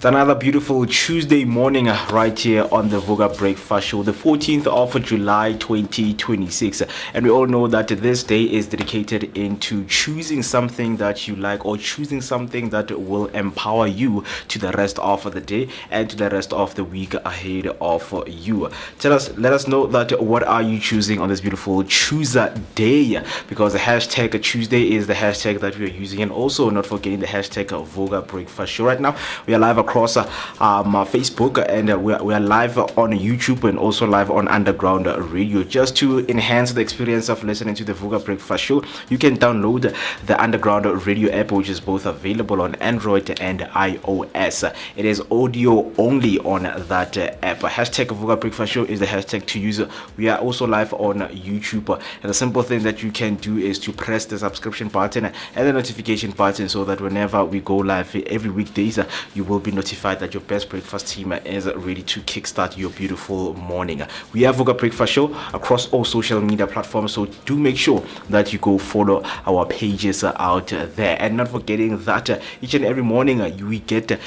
Another beautiful Tuesday morning right here on the Vooka Breakfast Show, the 14th of July 2026. And we all know that this day is dedicated into choosing something that you like or choosing something that will empower you to the rest of the day and to the rest of the week ahead of you. Let us know that what are you choosing on this beautiful Chooser Day, because the hashtag Tuesday is the hashtag that we are using, and also not forgetting the hashtag Vooka Breakfast Show. Right now we are live across Facebook, and we are live on YouTube and also live on Underground Radio. Just to enhance the experience of listening to the Vooka Breakfast Show, you can download the Underground Radio app, which is both available on Android and iOS. It is audio only on that app. Hashtag Vooka Breakfast Show is the hashtag to use. We are also live on YouTube, and the simple thing that you can do is to press the subscription button and the notification button, so that whenever we go live every weekdays, you will be notified that your best breakfast team is ready to kickstart your beautiful morning. We have Vooka Breakfast Show across all social media platforms, so do make sure that you go follow our pages out there, and not forgetting that each and every morning you get the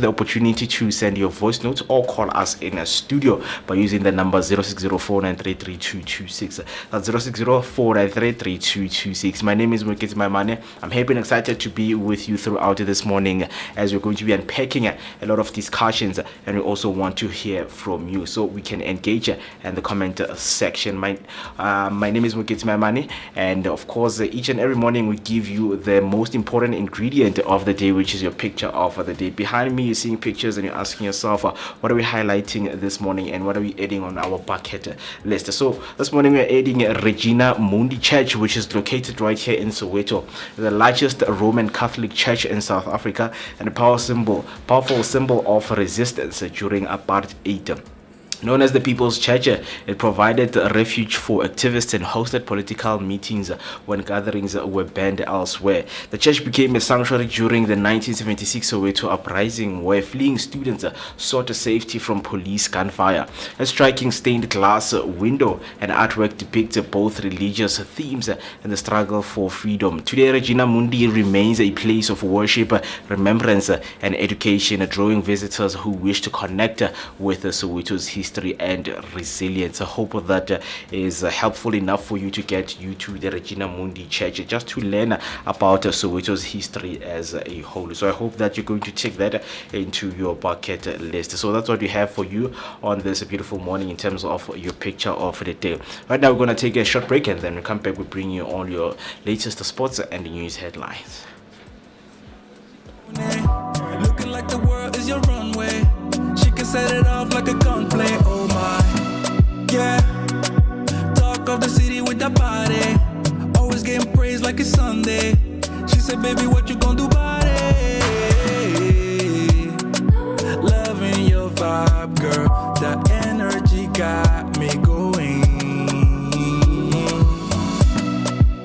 opportunity to send your voice notes or call us in a studio by using the number 0604933226. That's 0604933226. My name is Moeketsi. I'm happy and excited to be with you throughout this morning, as we're going to be unpacking a lot of discussions, and we also want to hear from you, so we can engage in the comment section. My name is Moeketsi, and of course each and every morning we give you the most important ingredient of the day, which is your picture of the day. Behind me you're seeing pictures, and you're asking yourself, what are we highlighting this morning, and what are we adding on our bucket list? So this morning we are adding Regina Mundi Church, which is located right here in Soweto, the largest Roman Catholic church in South Africa, and a powerful symbol of resistance during apartheid. Known as the People's Church, it provided refuge for activists and hosted political meetings when gatherings were banned elsewhere. The church became a sanctuary during the 1976 Soweto uprising, where fleeing students sought safety from police gunfire. A striking stained glass window and artwork depicts both religious themes and the struggle for freedom. Today, Regina Mundi remains a place of worship, remembrance, and education, drawing visitors who wish to connect with Soweto's history and resilience. I hope that is helpful enough for you to get you to the Regina Mundi Church, just to learn about Soweto's history as a whole. So I hope that you're going to take that into your bucket list. So that's what we have for you on this beautiful morning in terms of your picture of the day. Right now we're going to take a short break, and then we come back. We bring you all your latest sports and news headlines. Looking like the world is your runway. She can set it off like a gunplay. Oh my, yeah. Talk of the city with that body. Always getting praised like it's Sunday. She said, baby, what you gonna do about it? Loving your vibe, girl. That energy got me going.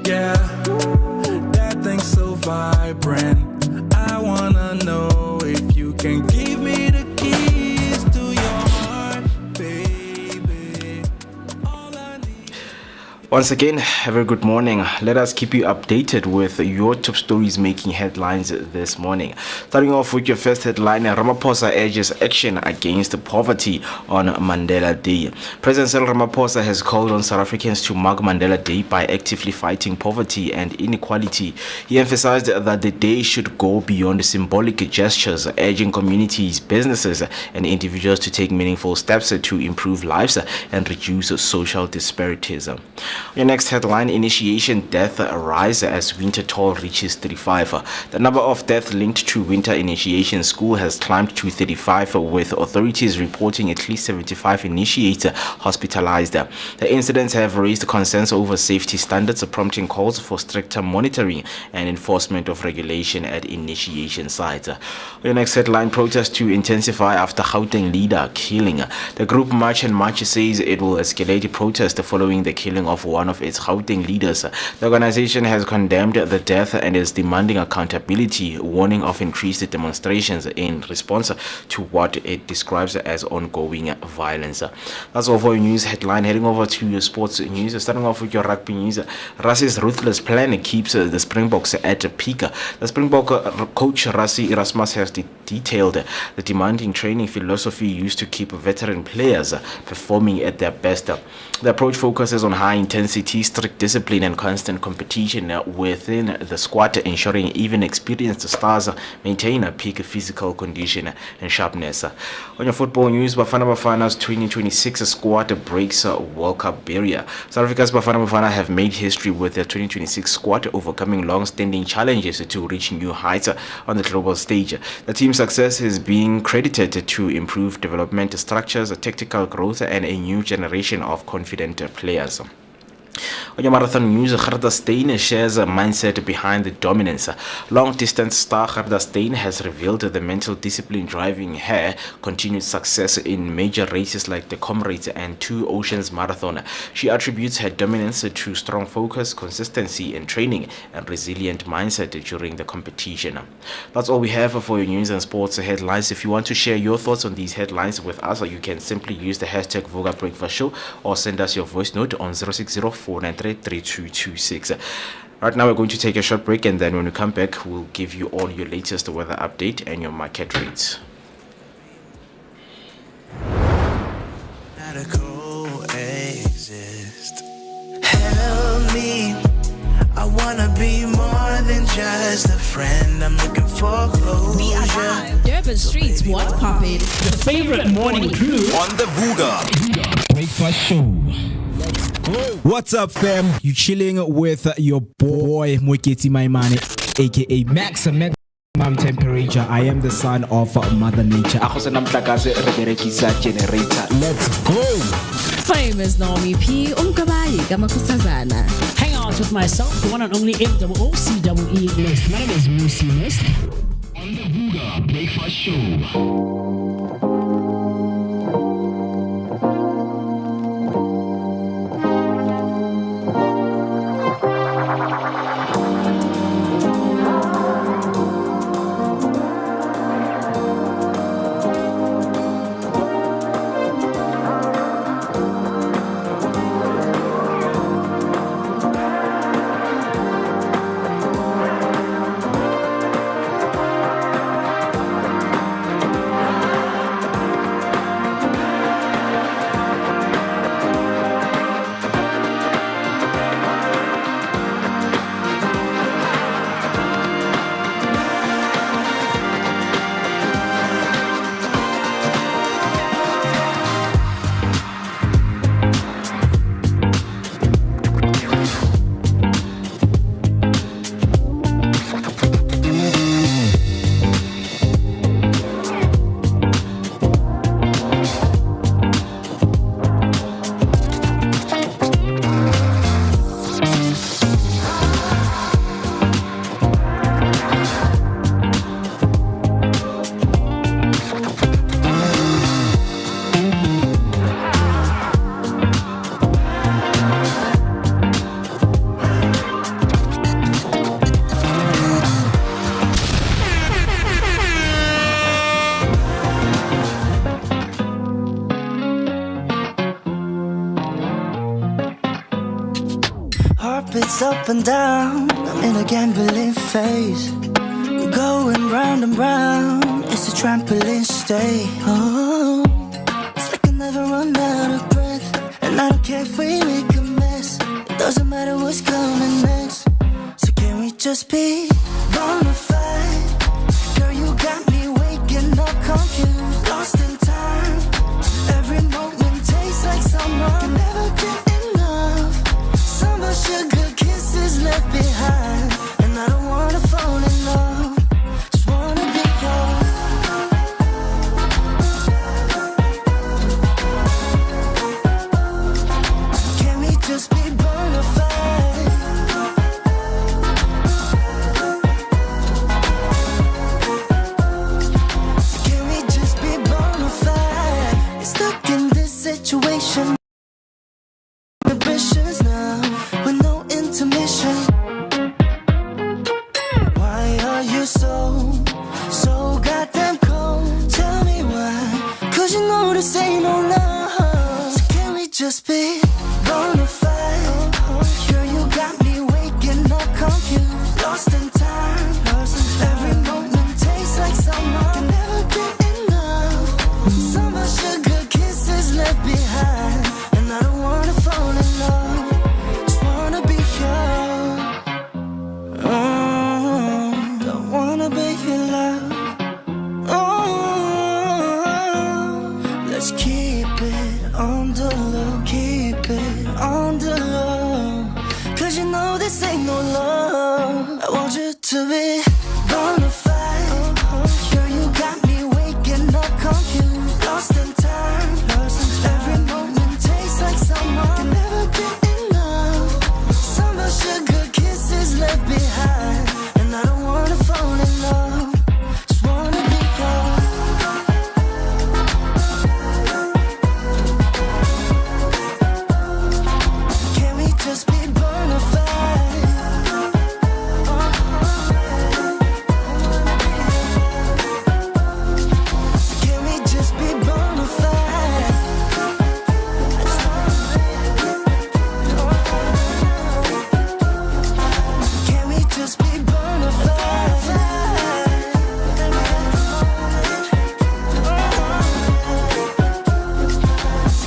Yeah, that thing's so vibrant. I wanna know if you can give me the keys to your heart, baby. All I need. Once again, a very good morning. Let us keep you updated with your top stories making headlines this morning. Starting off with your first headline, Ramaphosa urges action against poverty on Mandela Day. President Cyril Ramaphosa has called on South Africans to mark Mandela Day by actively fighting poverty and inequality. He emphasized that the day should go beyond symbolic gestures, urging communities, businesses, and individuals to take meaningful steps to improve lives and reduce social disparities. Your next headline, initiation death rise as winter toll reaches 35. The number of deaths linked to winter initiation school has climbed to 35, with authorities reporting at least 75 initiates hospitalized. The incidents have raised concerns over safety standards, prompting calls for stricter monitoring and enforcement of regulation at initiation sites. Your next headline, protests to intensify after Gauteng leader killing. The group March and March says it will escalate protest following the killing of one of its Gauteng leaders. The organization has condemned the death and is demanding accountability, warning of increased demonstrations in response to what it describes as ongoing violence. That's all for your news headline. Heading over to your sports news, starting off with your rugby news. Rassie's ruthless plan keeps the Springboks at a peak. The Springbok coach Rassie Erasmus has detailed the demanding training philosophy used to keep veteran players performing at their best. The approach focuses on high intensity, strict discipline, and constant competition within the squad, ensuring even experienced stars maintain a peak physical condition and sharpness. On your football news, Bafana Bafana's 2026 squad breaks World Cup barrier. South Africa's Bafana Bafana have made history with their 2026 squad, overcoming long-standing challenges to reach new heights on the global stage. The team's success is being credited to improved development structures, tactical growth, and a new generation of confident players. On your marathon news, Gerda Steyn shares a mindset behind the dominance. Long-distance star Gerda Steyn has revealed the mental discipline driving her continued success in major races like the Comrades and Two Oceans Marathon. She attributes her dominance to strong focus, consistency in training, and resilient mindset during the competition. That's all we have for your news and sports headlines. If you want to share your thoughts on these headlines with us, you can simply use the hashtag Vooka Breakfast Show or send us your voice note on 060-493-3226. Right now we're going to take a short break, and then when we come back we'll give you all your latest weather update and your market rates. Help me, I wanna be more than just a friend. I'm looking for closure. We are live. Durban Streets, what poppin'? The favorite morning crew on the Vooka Breakfast Show. What's up, fam? You chilling with your boy Moeketsi, my man, aka Maximum Temperature. I am the son of Mother Nature. Let's go. My name is NommyP. Hang out with myself, the one and only MOOCEE list. My name is MooCee list on the Vooka Breakfast Show. It's up and down, I'm in a gambling phase. We're going round and round, it's a trampoline stay. Oh, it's like I never run out of breath. And I don't care if we make a mess, it doesn't matter what's coming next. So can we just be bonafide? Girl, you got me waking up confused, lost in time. Every moment tastes like summer, can never get enough. Summer sugar kisses left behind, and I don't wanna fall in love, just wanna be yours. know this ain't no love. So can we just be bona fide? Girl, you got me waking up confused, lost in time. Every moment tastes like summer. Can never get enough. Summer sugar kisses left behind, and I don't wanna fall in love. Just wanna be yours. Don't wanna be your love. Let's keep it on the low, keep it on the low. Cause you know this ain't no love. I want you to be bona fide. Girl, you got me waking up confused, lost in time. Every moment tastes like summer. Can never get enough. Summer sugar kisses left behind, and I don't wanna fall in love. Just wanna be yours. Can we just be bona fide? Can we just be bona fide? Can we just be bona fide?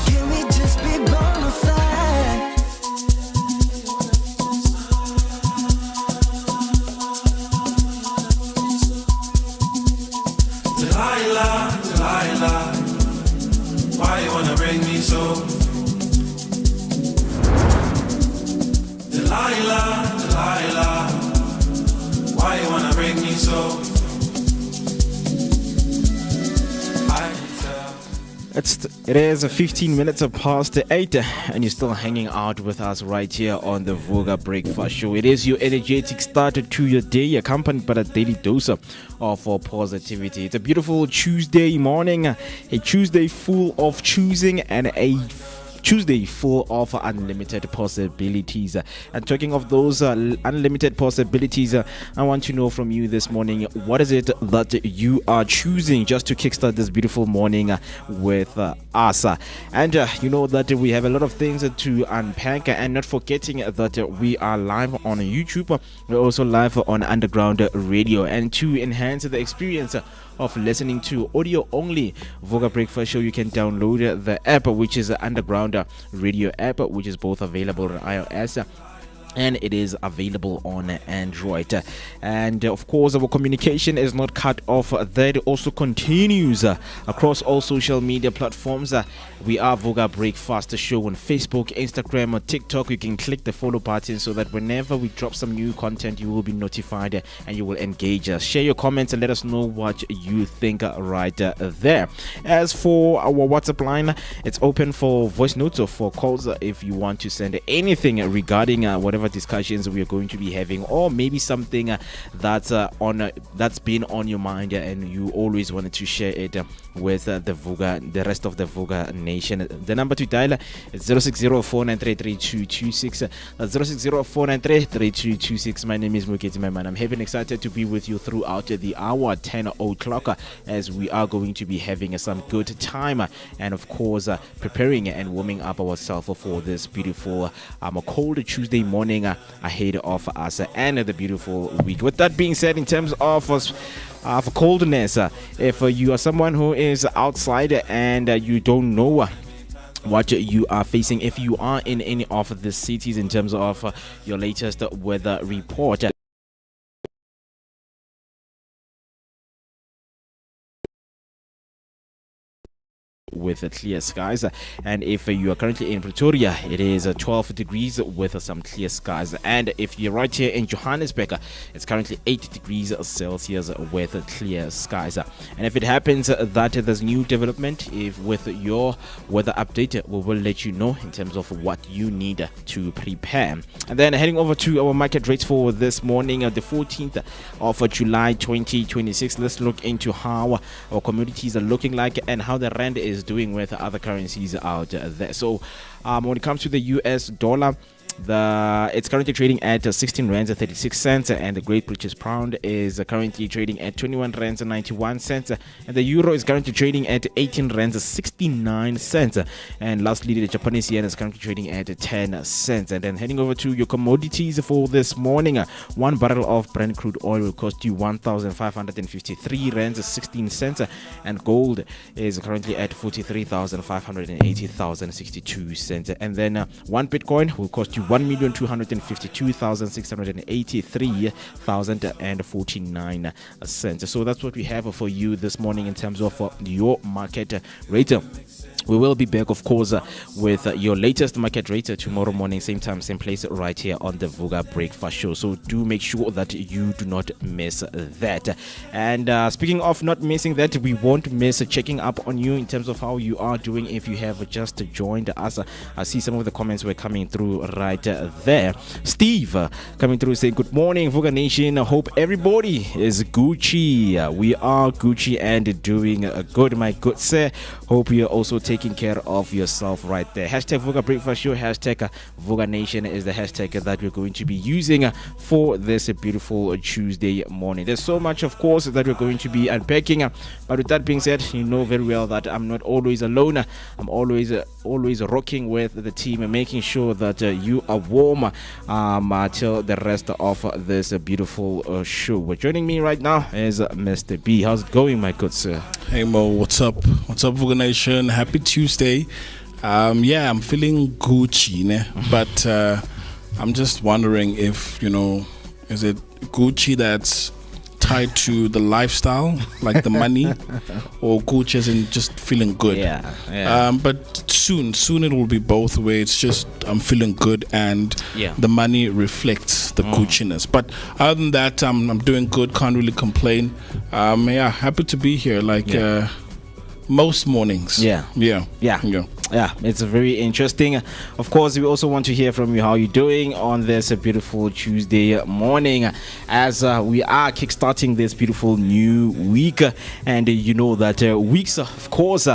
Can we just be bona fide? Delilah, Delilah, why you wanna bring me so? Delilah, Delilah, why you wanna bring me so? I can tell. It is 15 minutes past 8, and you're still hanging out with us right here on the Vooka Breakfast Show. It is your energetic start to your day, accompanied by a daily dose of positivity. It's a beautiful Tuesday morning, a Tuesday full of choosing, and a Tuesday full of unlimited possibilities. And talking of those unlimited possibilities, I want to know from you this morning, what is it that you are choosing just to kickstart this beautiful morning with us? And you know that we have a lot of things to unpack, and not forgetting that we are live on YouTube. We're also live on Underground Radio, and to enhance the experience of listening to audio only Vooka Breakfast Show, you can download the app, which is the Underground Radio app, which is both available on iOS and it is available on Android. And of course, our communication is not cut off. That also continues across all social media platforms. We are Vooka Breakfast Show on Facebook, Instagram, or TikTok. You can click the follow button so that whenever we drop some new content, you will be notified and you will engage us. Share your comments and let us know what you think right there. As for our WhatsApp line, it's open for voice notes or for calls if you want to send anything regarding whatever discussions we are going to be having, or maybe something that's been on your mind and you always wanted to share it with the rest of the Vooka nation. The number to dial is 0604933226. That's 0604933226. My name is Moeketsi, my man. I'm happy and excited to be with you throughout the hour 10 o'clock, as we are going to be having some good time and of course preparing and warming up ourselves for this beautiful cold Tuesday morning ahead of us and the beautiful week. With that being said, in terms of coldness, if you are someone who is outside and you don't know what you are facing, if you are in any of the cities, in terms of your latest weather report, with clear skies. And if you are currently in Pretoria, it is 12 degrees with some clear skies. And if you're right here in Johannesburg, it's currently 8 degrees Celsius with clear skies. And if it happens that there's new development with your weather update, we will let you know in terms of what you need to prepare. And then heading over to our market rates for this morning, the 14th of July 2026. Let's look into how our commodities are looking like and how the rand is doing with other currencies out there. So when it comes to the US dollar, It's currently trading at 16 rands and 36 cents, and the Great British Pound is currently trading at 21 rands and 91 cents, and the Euro is currently trading at 18 rands and 69 cents, and lastly the Japanese yen is currently trading at 10 cents. And then heading over to your commodities for this morning, 1 barrel of Brent crude oil will cost you 1,553 rands 16 cents, and gold is currently at 43,580,62 cents, and then 1 Bitcoin will cost you 1,252,683,049 cents. So that's what we have for you this morning in terms of your market rate. We will be back, of course, with your latest market rate tomorrow morning, same time, same place, right here on the Vooka Breakfast Show. So do make sure that you do not miss that. And speaking of not missing that, we won't miss checking up on you in terms of how you are doing if you have just joined us. I see some of the comments were coming through right there. Steve coming through saying, good morning, Vooka Nation. I hope everybody is Gucci. We are Gucci and doing good, my good sir. Hope you're also taking care of yourself right there. Hashtag Vooka Breakfast Show, hashtag Vooka Nation is the hashtag that we're going to be using for this beautiful Tuesday morning. There's so much, of course, that we're going to be unpacking, but with that being said, you know very well that I'm not always alone. I'm always rocking with the team and making sure that you are warm till the rest of this beautiful show. Joining me right now is Mr. B. How's it going, my good sir? Hey Mo, what's up? What's up, Vooka Nation? Happy Tuesday. Yeah, I'm feeling Gucci, ne? But I'm just wondering if, is it Gucci that's tied to the lifestyle, like the money, or Gucci as in just feeling good? Yeah. But soon it will be both ways. It's just I'm feeling good, and the money reflects the Gucci-ness. But other than that, I'm doing good. Can't really complain. Happy to be here. Most mornings. Yeah, it's very interesting. Of course, we also want to hear from you how you're doing on this beautiful Tuesday morning as we are kickstarting this beautiful new week. And you know that weeks, of course,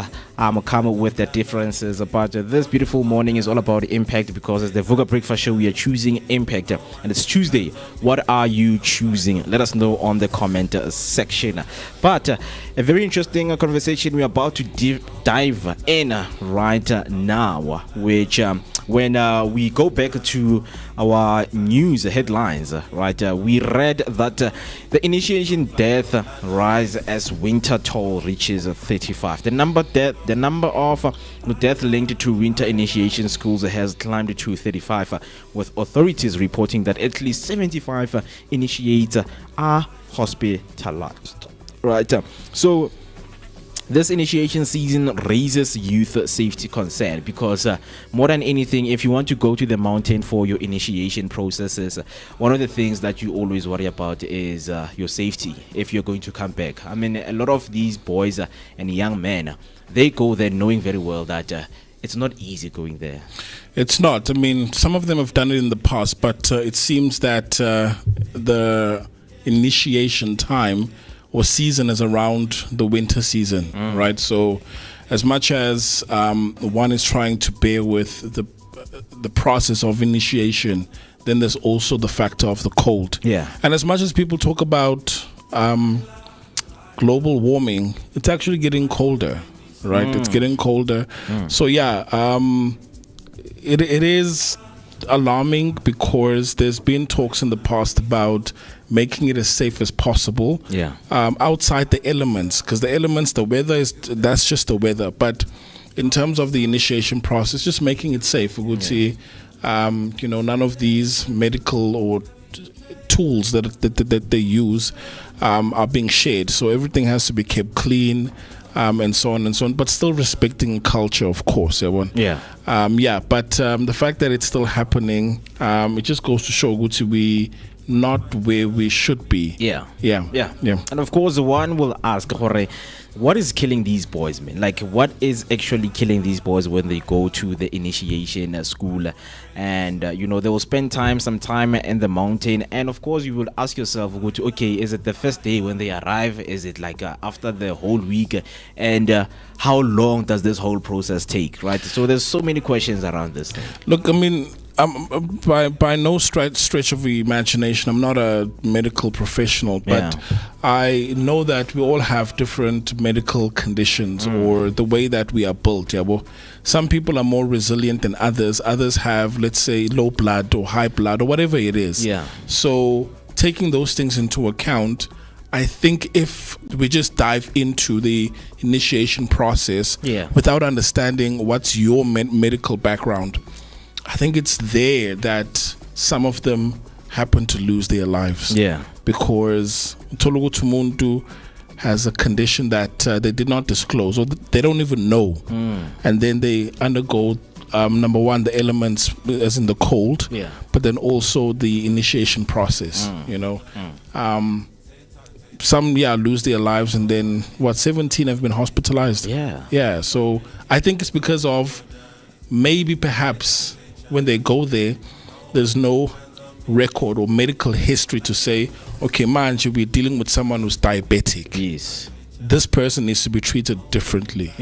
come with the differences, but this beautiful morning is all about impact, because as the Vooka Breakfast Show, we are choosing impact, and it's Tuesday. What are you choosing? Let us know on the comment section. But a very interesting conversation we're about to dive in right now, which when we go back to our news headlines, right, we read that the initiation death rise as winter toll reaches 35. The number of death linked to winter initiation schools has climbed to 35, with authorities reporting that at least 75 initiates are hospitalized. Right, so this initiation season raises youth safety concern, because more than anything, if you want to go to the mountain for your initiation processes, one of the things that you always worry about is your safety if you're going to come back. I mean, a lot of these boys and young men, they go there knowing very well that it's not easy going there. It's not. I mean, some of them have done it in the past, but it seems that the initiation time or season is around the winter season, right? So as much as one is trying to bear with the process of initiation, then there's also the factor of the cold. Yeah. And as much as people talk about global warming, it's actually getting colder, right? It's getting colder. So it is alarming, because there's been talks in the past about making it as safe as possible outside the elements, because the elements, the weather, that's just the weather. But in terms of the initiation process, just making it safe, we would see none of these medical or tools that they use are being shared, so everything has to be kept clean, and so on and so on, but still respecting culture, of course. But the fact that it's still happening, it just goes to show we not where we should be. Yeah. And of course, one will ask, what is killing these boys, man? Like, what is actually killing these boys when they go to the initiation school? And they will spend some time in the mountain, and of course you will ask yourself, okay, is it the first day when they arrive? Is it like after the whole week? And how long does this whole process take, right? So there's so many questions around this thing. Look, I mean, By no stretch of the imagination, I'm not a medical professional, but I know that we all have different medical conditions or the way that we are built. Yeah, well, some people are more resilient than others. Others have, let's say, low blood or high blood or whatever it is. Yeah. So taking those things into account, I think if we just dive into the initiation process without understanding what's your medical background, I think it's there that some of them happen to lose their lives. Yeah. Because Tologo Tumundu has a condition that they did not disclose or they don't even know. And then they undergo, number one, the elements as in the cold, but then also the initiation process, you know. Some lose their lives, and then 17 have been hospitalized. Yeah. So I think it's because of maybe perhaps when they go there, there's no record or medical history to say, okay, man, you'll be dealing with someone who's diabetic. Yes. This person needs to be treated differently.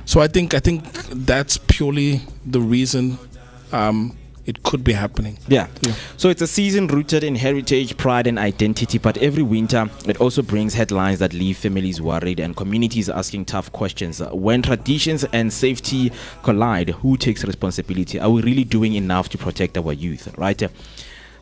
So I think that's purely the reason it could be happening. Yeah. So it's a season rooted in heritage, pride, and identity. But every winter, it also brings headlines that leave families worried and communities asking tough questions. When traditions and safety collide, who takes responsibility? Are we really doing enough to protect our youth? Right?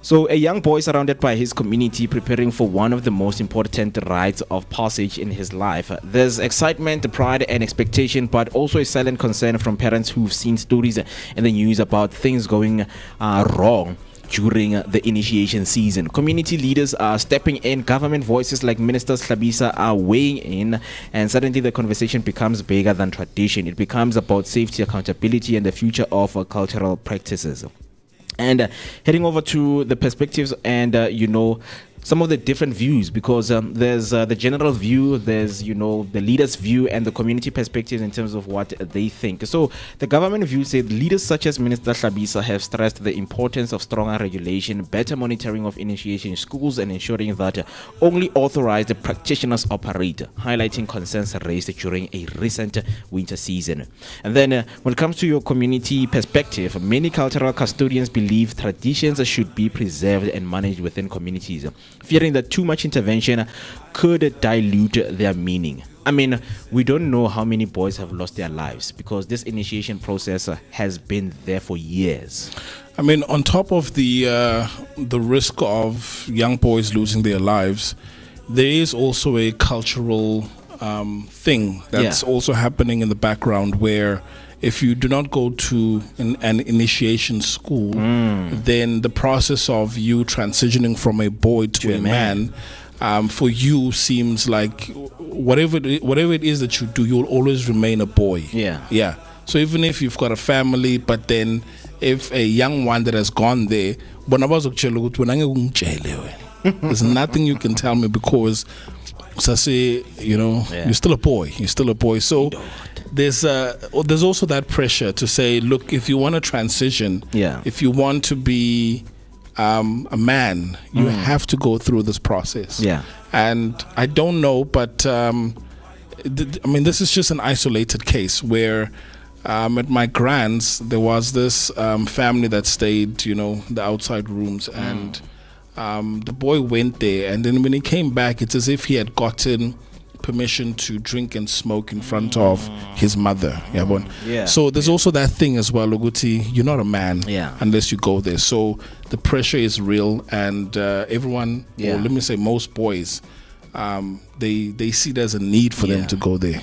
So a young boy surrounded by his community, preparing for one of the most important rites of passage in his life. There's excitement, pride, and expectation, but also a silent concern from parents who've seen stories in the news about things going wrong during the initiation season. Community leaders are stepping in, government voices like Minister Slabisa are weighing in, and suddenly the conversation becomes bigger than tradition. It becomes about safety, accountability, and the future of cultural practices. And heading over to the perspectives and, some of the different views, because there's the general view, there's, the leaders' view and the community perspectives in terms of what they think. So the government view said leaders such as Minister Slabisa have stressed the importance of stronger regulation, better monitoring of initiation schools, and ensuring that only authorized practitioners operate, highlighting concerns raised during a recent winter season. And then when it comes to your community perspective, many cultural custodians believe traditions should be preserved and managed within communities, fearing that too much intervention could dilute their meaning. I mean, we don't know how many boys have lost their lives because this initiation process has been there for years. I mean, on top of the risk of young boys losing their lives, there is also a cultural thing that's also happening in the background where if you do not go to an initiation school, then the process of you transitioning from a boy to a man, for you seems like whatever it is that you do, you'll always remain a boy. Yeah. So even if you've got a family, but then if a young one that has gone there, there's nothing you can tell me because you're still a boy. So there's also that pressure to say, look, if you want to transition, if you want to be a man, you have to go through this process. And I don't know, but this is just an isolated case where at my grand's there was this family that stayed, the outside rooms, and the boy went there, and then when he came back, it's as if he had gotten permission to drink and smoke in front of his mother. So there's also that thing as well, Luguti, you're not a man unless you go there. So the pressure is real, and everyone, or let me say most boys, they see there's a need for them to go there.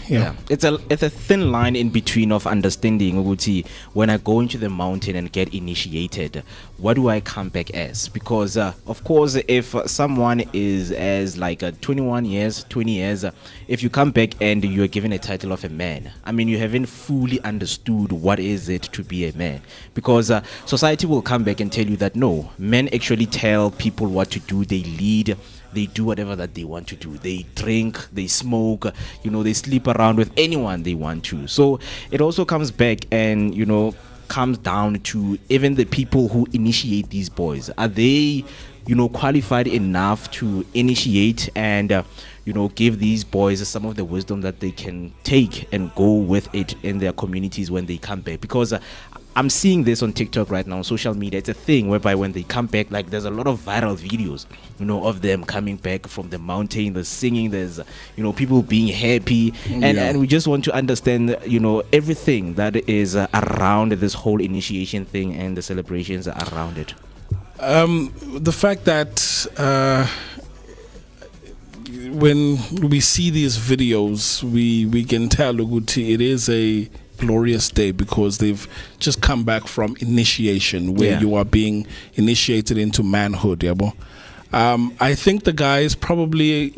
It's a thin line in between of understanding, Uguti, when I go into the mountain and get initiated, what do I come back as? Because of course, if someone is as like 21 years, 20 years, if you come back and you're given a title of a man, I mean, you haven't fully understood what is it to be a man, because society will come back and tell you that no, men actually tell people what to do, they lead, they do whatever that they want to do. They drink, they smoke, they sleep around with anyone they want to. So it also comes back and, comes down to even the people who initiate these boys. Are they qualified enough to initiate and give these boys some of the wisdom that they can take and go with it in their communities when they come back? Because I'm seeing this on TikTok right now, on social media. It's a thing whereby when they come back, like there's a lot of viral videos, of them coming back from the mountain, the singing, there's, people being happy. And we just want to understand, everything that is around this whole initiation thing and the celebrations around it. The fact that when we see these videos, we can tell Uguti it is a glorious day because they've just come back from initiation where you are being initiated into manhood. I think the guys probably,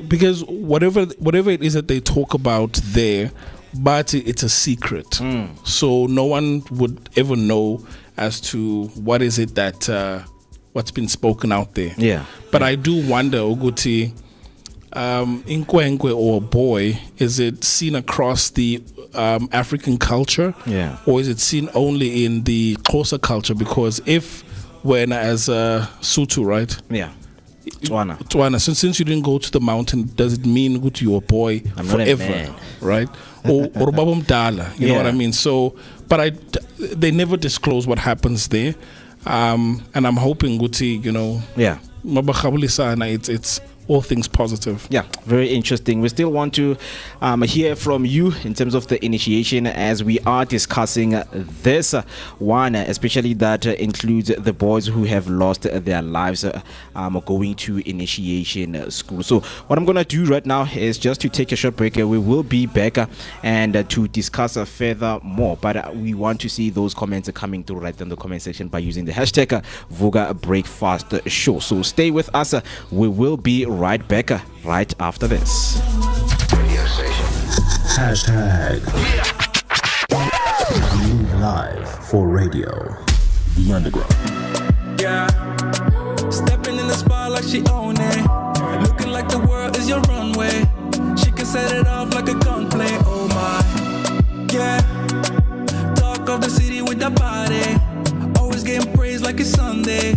because whatever it is that they talk about there, but it's a secret, so no one would ever know as to what is it that what's been spoken out there. But I do wonder, Uguti, Inkwenkwe or boy, is it seen across the African culture, or is it seen only in the Xhosa culture? Because if when as Sutu, right? Tswana. Since you didn't go to the mountain, does it mean go to your boy forever, right? Or Babam Dala, you know what I mean? So, but they never disclose what happens there, and I'm hoping Guti, it's all things positive. Very interesting. We still want to hear from you in terms of the initiation as we are discussing this one, especially that includes the boys who have lost their lives going to initiation school. So what I'm going to do right now is just to take a short break. We will be back and to discuss further more, but we want to see those comments coming through right in the comment section by using the hashtag Vooka Breakfast Show. So stay with us. We will be right back right after this. Radio station. Hashtag live for radio. The Underground. Stepping in the spot like she own it. Looking like the world is your runway. She can set it off like a gunplay. Oh my, talk of the city with that body. Always getting praised like it's Sunday.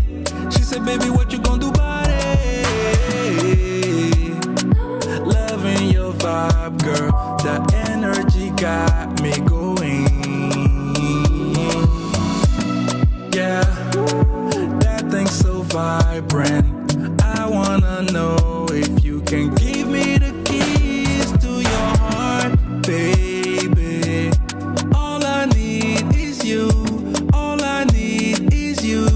She said, baby, what you gonna do about it? Loving your vibe, girl. That energy got me going. That thing's so vibrant. I wanna know if you can give me the keys to your heart, baby. All I need is you. All I need is you.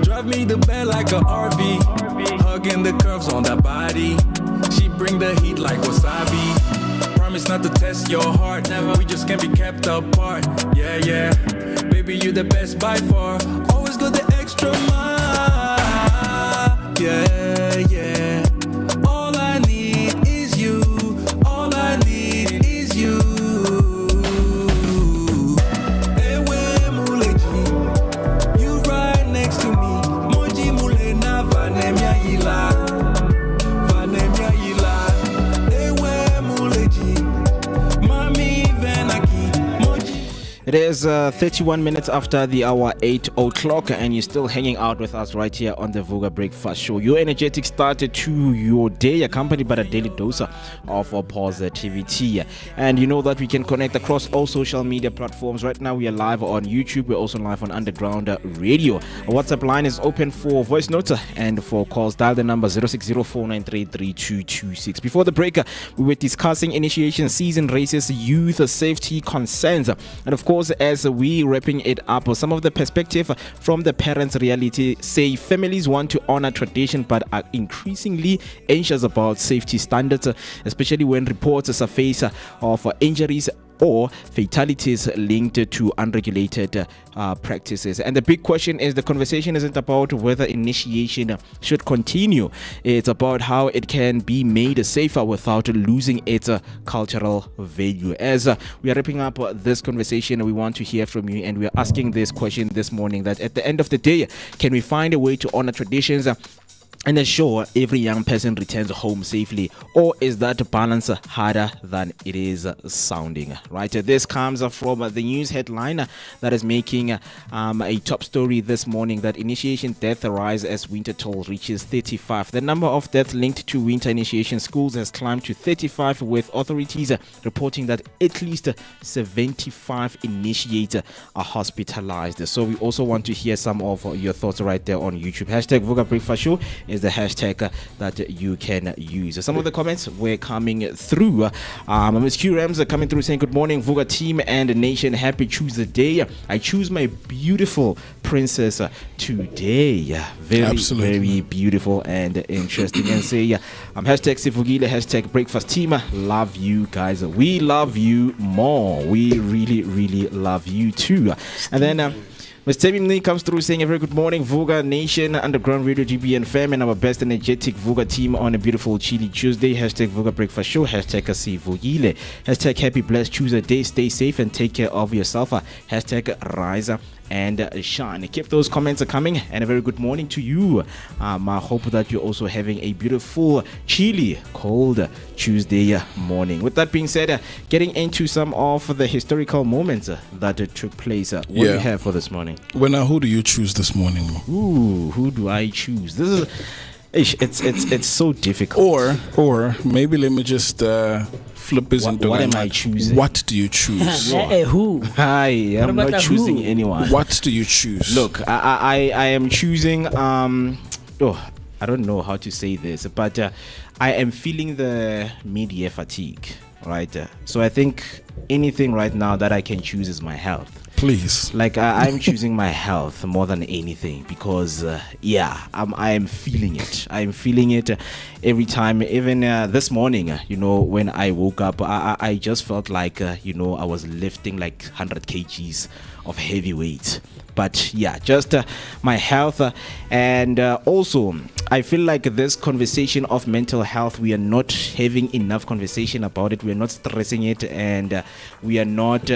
Drive me the bed like a RV. Hugging the curves on that body. She bring the heat like wasabi. Promise not to test your heart. Never. We just can't be kept apart. Yeah. Baby, you the best by far. Always go the extra mile. Yeah. All I need is you. All I need is you. It is 31 minutes after the hour 8 o'clock, and you're still hanging out with us right here on the Vooka Breakfast Show. Your energetic start to your day, accompanied by a daily dose of positivity. And you know that we can connect across all social media platforms. Right now, we are live on YouTube. We're also live on Underground Radio. Our WhatsApp line is open for voice notes and for calls. Dial the number 0604933226. Before the break, we were discussing initiation season, races, youth safety concerns, and of course, as we wrapping it up, some of the perspective from the parents' reality say families want to honor tradition but are increasingly anxious about safety standards, especially when reports surface of injuries or fatalities linked to unregulated practices. And the big question is, the conversation isn't about whether initiation should continue. It's about how it can be made safer without losing its cultural value. As we are wrapping up this conversation, we want to hear from you, and we are asking this question this morning, that at the end of the day, can we find a way to honor traditions and ensure every young person returns home safely, or is that balance harder than it is sounding? Right, this comes from the news headline that is making a top story this morning, that initiation death rise as winter toll reaches 35. The number of deaths linked to winter initiation schools has climbed to 35, with authorities reporting that at least 75 initiates are hospitalized. So we also want to hear some of your thoughts right there on YouTube. Hashtag Vooka Breakfast Show is the hashtag that you can use. Some of the comments were coming through. Ms. Q Rams are coming through saying, good morning Vooka team and nation, happy Tuesday. I choose my beautiful princess today. Very beautiful and interesting. And say hashtag Sivugile, hashtag breakfast team, love you guys, we love you more, we really love you too. And then Ms. Temi comes through saying, a very good morning, Vooka Nation, Underground Radio, GBN fam, and our best energetic Vooka team on a beautiful chilly Tuesday. Hashtag Vooka Breakfast Show, hashtag Asivugile, hashtag Happy Blessed Tuesday. Stay safe and take care of yourself. Hashtag Rise and shine. Keep those comments coming, and a very good morning to you. I hope that you're also having a beautiful, chilly, cold Tuesday morning. With that being said, getting into some of the historical moments that took place. What do you have for this morning? Who do you choose this morning? Ooh, who do I choose? This is it's so difficult. Or maybe let me just flip this into what am I choosing? What do you choose? Who? I am not choosing anyone. What do you choose? Look, I am choosing I don't know how to say this, but I am feeling the mid-year fatigue, right? So I think anything right now that I can choose is my health. Please. Like I'm choosing my health more than anything, because I am feeling it. I'm feeling it every time. Even this morning, when I woke up, I just felt like I was lifting like 100 kgs of heavy weight. But just my health, and also I feel like this conversation of mental health, we are not having enough conversation about it. We are not stressing it, and we are not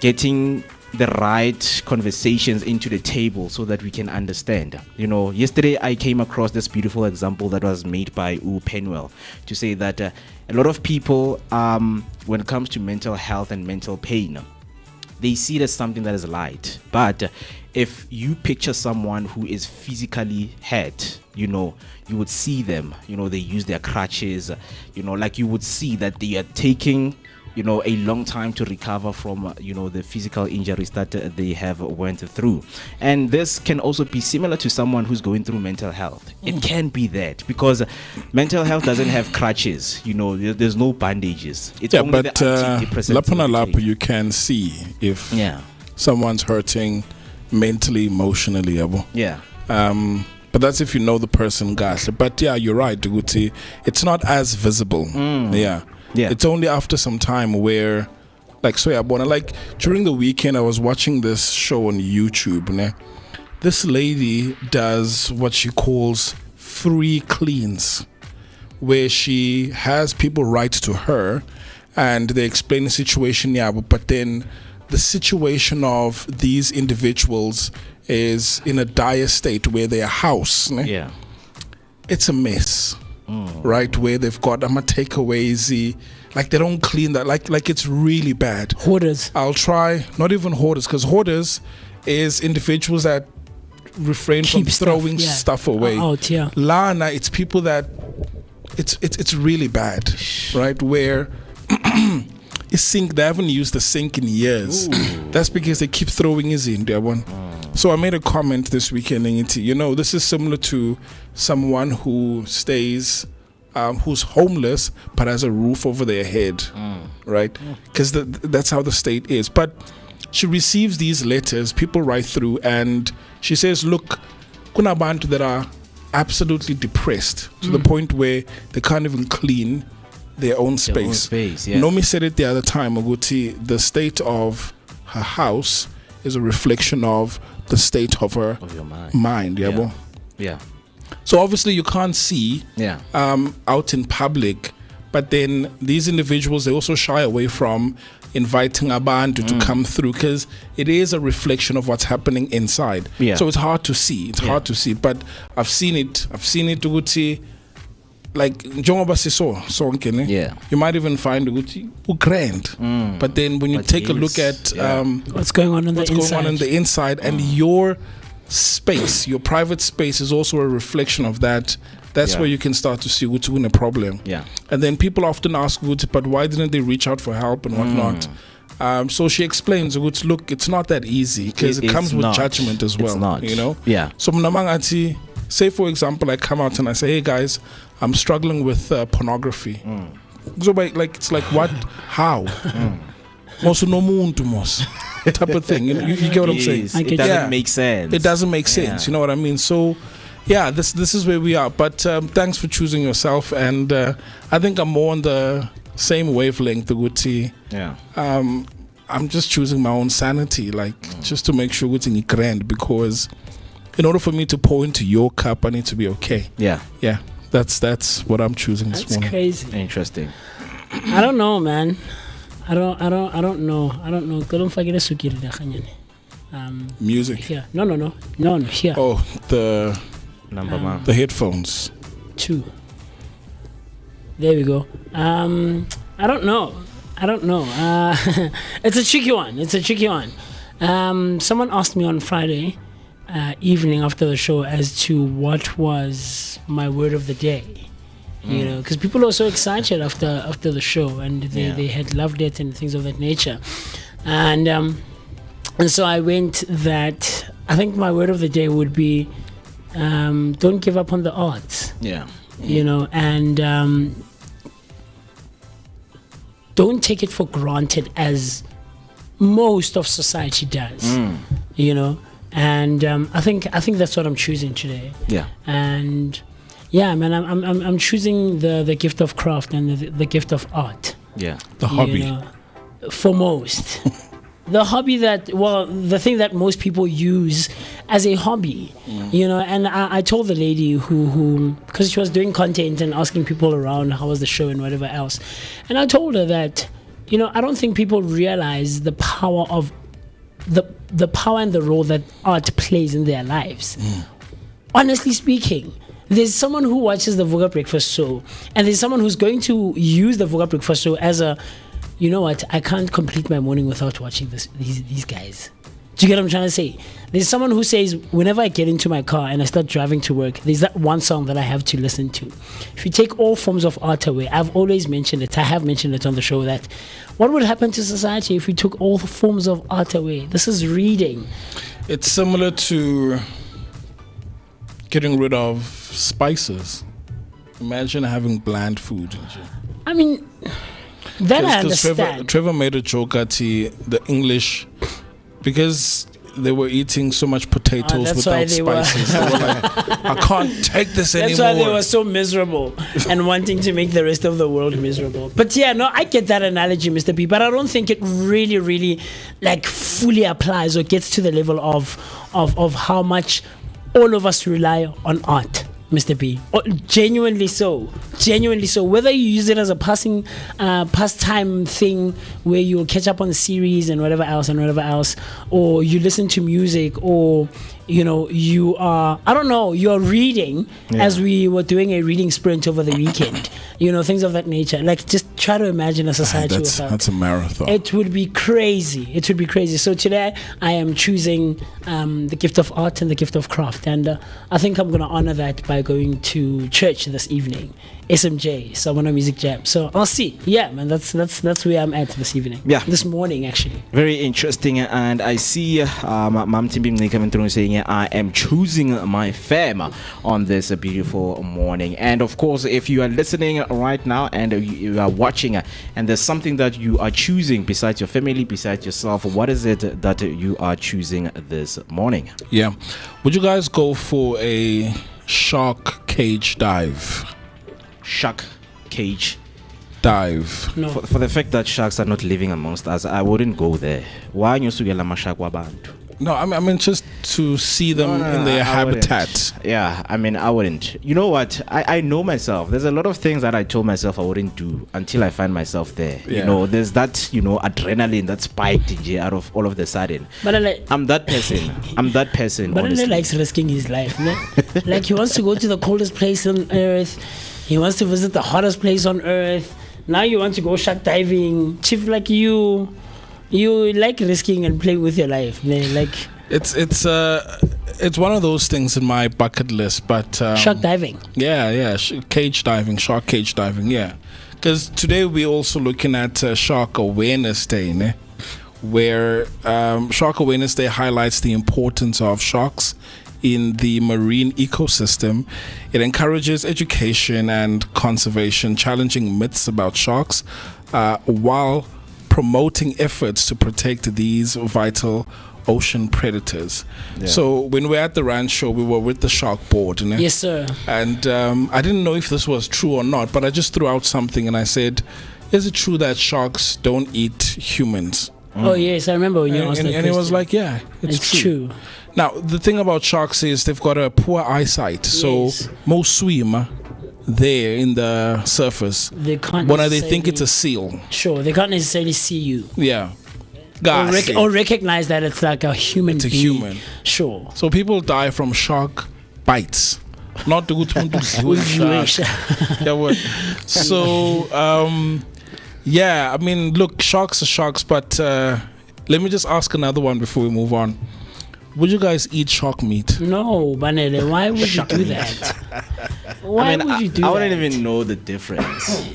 getting the right conversations into the table so that we can understand. Yesterday I came across this beautiful example that was made by Penwell to say that a lot of people, when it comes to mental health and mental pain, they see it as something that is light. But if you picture someone who is physically hurt, you would see them, they use their crutches, like you would see that they are taking a long time to recover from the physical injuries that they have went through. And this can also be similar to someone who's going through mental health. It can be that, because mental health doesn't have crutches, there's no bandages. It's only the antidepressants. You can see if someone's hurting mentally, emotionally. But that's if you know the person, gosh. But you're right, Duguti. It's not as visible. It's only after some time where, like during the weekend, I was watching this show on YouTube. This lady does what she calls free cleans, where she has people write to her and they explain the situation, but then the situation of these individuals is in a dire state where their house, it's a mess. Right, where they've got takeaways, like they don't clean that, like it's really bad. Hoarders. I'll try, not even hoarders, because hoarders is individuals that refrain from throwing stuff away. Lana, it's people that it's really bad, right? Where a sink, they haven't used the sink in years. Ooh. That's because they keep throwing it in there one. So I made a comment this weekend, this is similar to someone who stays, who's homeless but has a roof over their head, right? Because that's how the state is. But she receives these letters, people write through, and she says, look, kuna bantu that are absolutely depressed to the point where they can't even clean their own space. Nommy said it the other time, Oguti, the state of her house is a reflection of the state of her your mind. Yeah. So obviously you can't see out in public, but then these individuals, they also shy away from inviting abantu to come through because it is a reflection of what's happening inside. So it's hard to see. Hard to see. But I've seen it Uguti, like njengoba siso sonke ne, you might even find Uguti grand. But then when you take a look at what's going on on the inside and your space, your private space is also a reflection of that. That's where you can start to see what's in a problem. And then people often ask, but why didn't they reach out for help and whatnot? So she explains, look, it's not that easy because it comes with judgment as well. It's not. You know? So mnamangati, say for example, I come out and I say, hey guys, I'm struggling with pornography. So like it's like what? How? Most no muntu mos type of thing. You get what I'm saying? It doesn't make sense. It doesn't make sense. You know what I mean? So yeah, this is where we are. But thanks for choosing yourself, and I think I'm more on the same wavelength, Uguti. I'm just choosing my own sanity, like just to make sure it's grand, because in order for me to pour into your cup, I need to be okay. That's what I'm choosing this morning. That's crazy. Interesting. I don't know, man. I don't know. Don't forget the sukiri. Music. Here. No. Here. Oh, the headphones. 2. There we go. I don't know. It's a tricky one. Someone asked me on Friday evening after the show as to what was my word of the day. You know, because people are so excited after the show, and they had loved it and things of that nature, and so I went that I think my word of the day would be don't give up on the arts. You know, and don't take it for granted as most of society does. You know, and I think that's what I'm choosing today. And yeah, man, I'm choosing the gift of craft and the gift of art. The hobby. You know, for most. The hobby the thing that most people use as a hobby, you know. And I told the lady who, because she was doing content and asking people around how was the show and whatever else, and I told her that, you know, I don't think people realize the power of the power and the role that art plays in their lives. Honestly speaking, there's someone who watches the Vooka Breakfast Show, and there's someone who's going to use the Vooka Breakfast Show as a, you know what, I can't complete my morning without watching these guys. Do you get what I'm trying to say? There's someone who says, whenever I get into my car and I start driving to work, there's that one song that I have to listen to. If you take all forms of art away, I've always mentioned it, I have mentioned it on the show, that what would happen to society if we took all forms of art away? This is reading. It's similar to getting rid of spices. Imagine having bland food. I mean, that I understand. Trevor made a joke at the English, because they were eating so much potatoes without spices. They were like, I can't take this anymore. That's why they were so miserable and wanting to make the rest of the world miserable. But yeah, no, I get that analogy, Mr. P, but I don't think it really like fully applies or gets to the level of how much all of us rely on art, Mr. B. Genuinely so. Whether you use it as a pastime thing where you'll catch up on the series and whatever else, or you listen to music, or you know, you are, I don't know, you're reading, as we were doing a reading sprint over the weekend, you know, things of that nature. Like, just try to imagine a society without. That's a marathon. It would be crazy. So today I am choosing the gift of art and the gift of craft, and I think I'm going to honor that by going to church this evening. SMJ, Summoner Music Jam. So I'll see. Yeah, man, that's where I'm at this evening. Yeah. This morning, actually. Very interesting. And I see Mam Timbim coming through saying, I am choosing my fam on this beautiful morning. And of course, if you are listening right now and you are watching and there's something that you are choosing besides your family, besides yourself, what is it that you are choosing this morning? Yeah. Would you guys go for a shark cage dive? Shark cage dive. No. For the fact that sharks are not living amongst us, I wouldn't go there. Why nyosukela amashak wabantu? No, I mean just to see them in their habitat. Yeah, I mean, I wouldn't. You know what? I know myself. There's a lot of things that I told myself I wouldn't do until I find myself there. Yeah. You know, there's that, adrenaline that spiked out of all of the sudden. But I'm that person. But honestly. he likes risking his life, man. Like he wants to go to the coldest place on earth. He wants to visit the hottest place on earth. Now you want to go shark diving. Chief, like you like risking and playing with your life, man. Like it's one of those things in my bucket list, but shark diving. Yeah, cage diving, shark cage diving, yeah. Because today we're also looking at Shark Awareness Day, né? Where Shark Awareness Day highlights the importance of sharks in the marine ecosystem. It encourages education and conservation, challenging myths about sharks, while promoting efforts to protect these vital ocean predators. Yeah. So when we're at the ranch show, we were with the shark board. Yes, sir. And I didn't know if this was true or not, but I just threw out something and I said, is it true that sharks don't eat humans? Oh, yes, I remember when you asked that and he was like, yeah, it's true. Now, the thing about sharks is they've got a poor eyesight. So most swim there in the surface. They can't they think it's a seal. Sure, they can't necessarily see you. Yeah. Or recognize that it's like a human being. It's a human. Sure. So people die from shark bites. Not the good one to shark. So, I mean, look, sharks are sharks, but let me just ask another one before we move on. Would you guys eat shark meat? No, Banele, why would you do that? Why would you do that? I wouldn't even know the difference.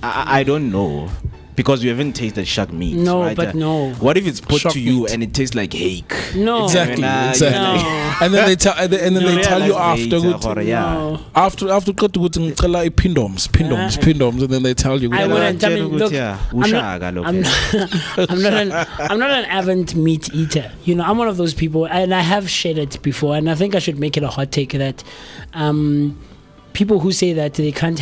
I don't know. Because you haven't tasted shark meat. No, right? but no. What if it's put shark to you meat. and it tastes like hake? No, exactly. No. And then they tell you after got to go to pindoms, and then they tell you. I wouldn't. I mean, look, I'm not an avid meat eater. I'm one of those people, and I have shared it before, and I think I should make it a hot take that. People who say that they can't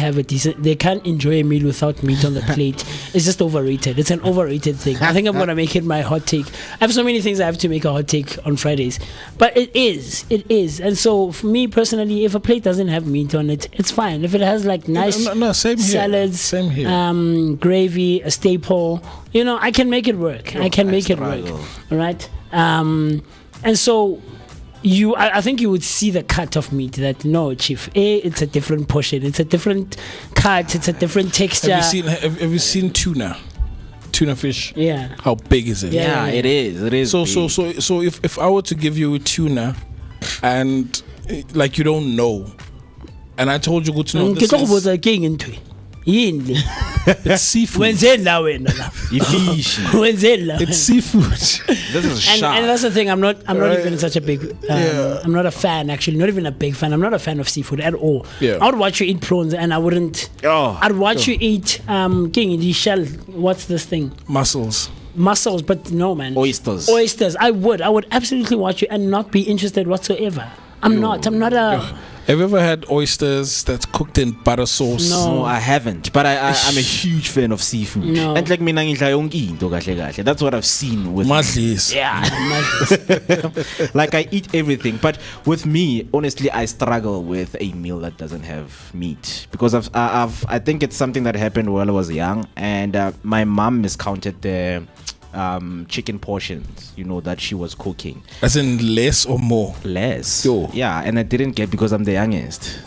enjoy a meal without meat on the plate is just overrated. It's an overrated thing. I think I'm gonna make it my hot take. I have so many things I have to make a hot take on Fridays, but it is. And so for me personally, if a plate doesn't have meat on it, it's fine. If it has like nice salads, same here. Gravy, a staple, I can make it work. I can make it work. All right. And so. I think you would see the cut of meat that no, Chief. It's a different portion. It's a different cut. It's a different texture. Have you seen tuna? Tuna fish. Yeah. How big is it? Yeah, it is. It is. So if I were to give you tuna, and like you don't know, and I told you good to know this is. It's seafood. It's seafood. This is shark. And that's the thing. I'm not even such a big. I'm not a fan. Actually, not even a big fan. I'm not a fan of seafood at all. Yeah. I would watch you eat prawns, and I wouldn't. I'd watch you eat the shell. What's this thing? Mussels, but no, man. Oysters. I would absolutely watch you and not be interested whatsoever. I'm not a. Have you ever had oysters that's cooked in butter sauce? No, I haven't. But I'm a huge fan of seafood. No. And like mina ngidla yonke into kahle kahle. That's what I've seen with Madlis. Yeah. Like I eat everything. But with me, honestly, I struggle with a meal that doesn't have meat. Because I think it's something that happened while I was young. And my mom miscounted the chicken portions that she was cooking, as in less or more. Less. Yo. Yeah, and I didn't get because I'm the youngest,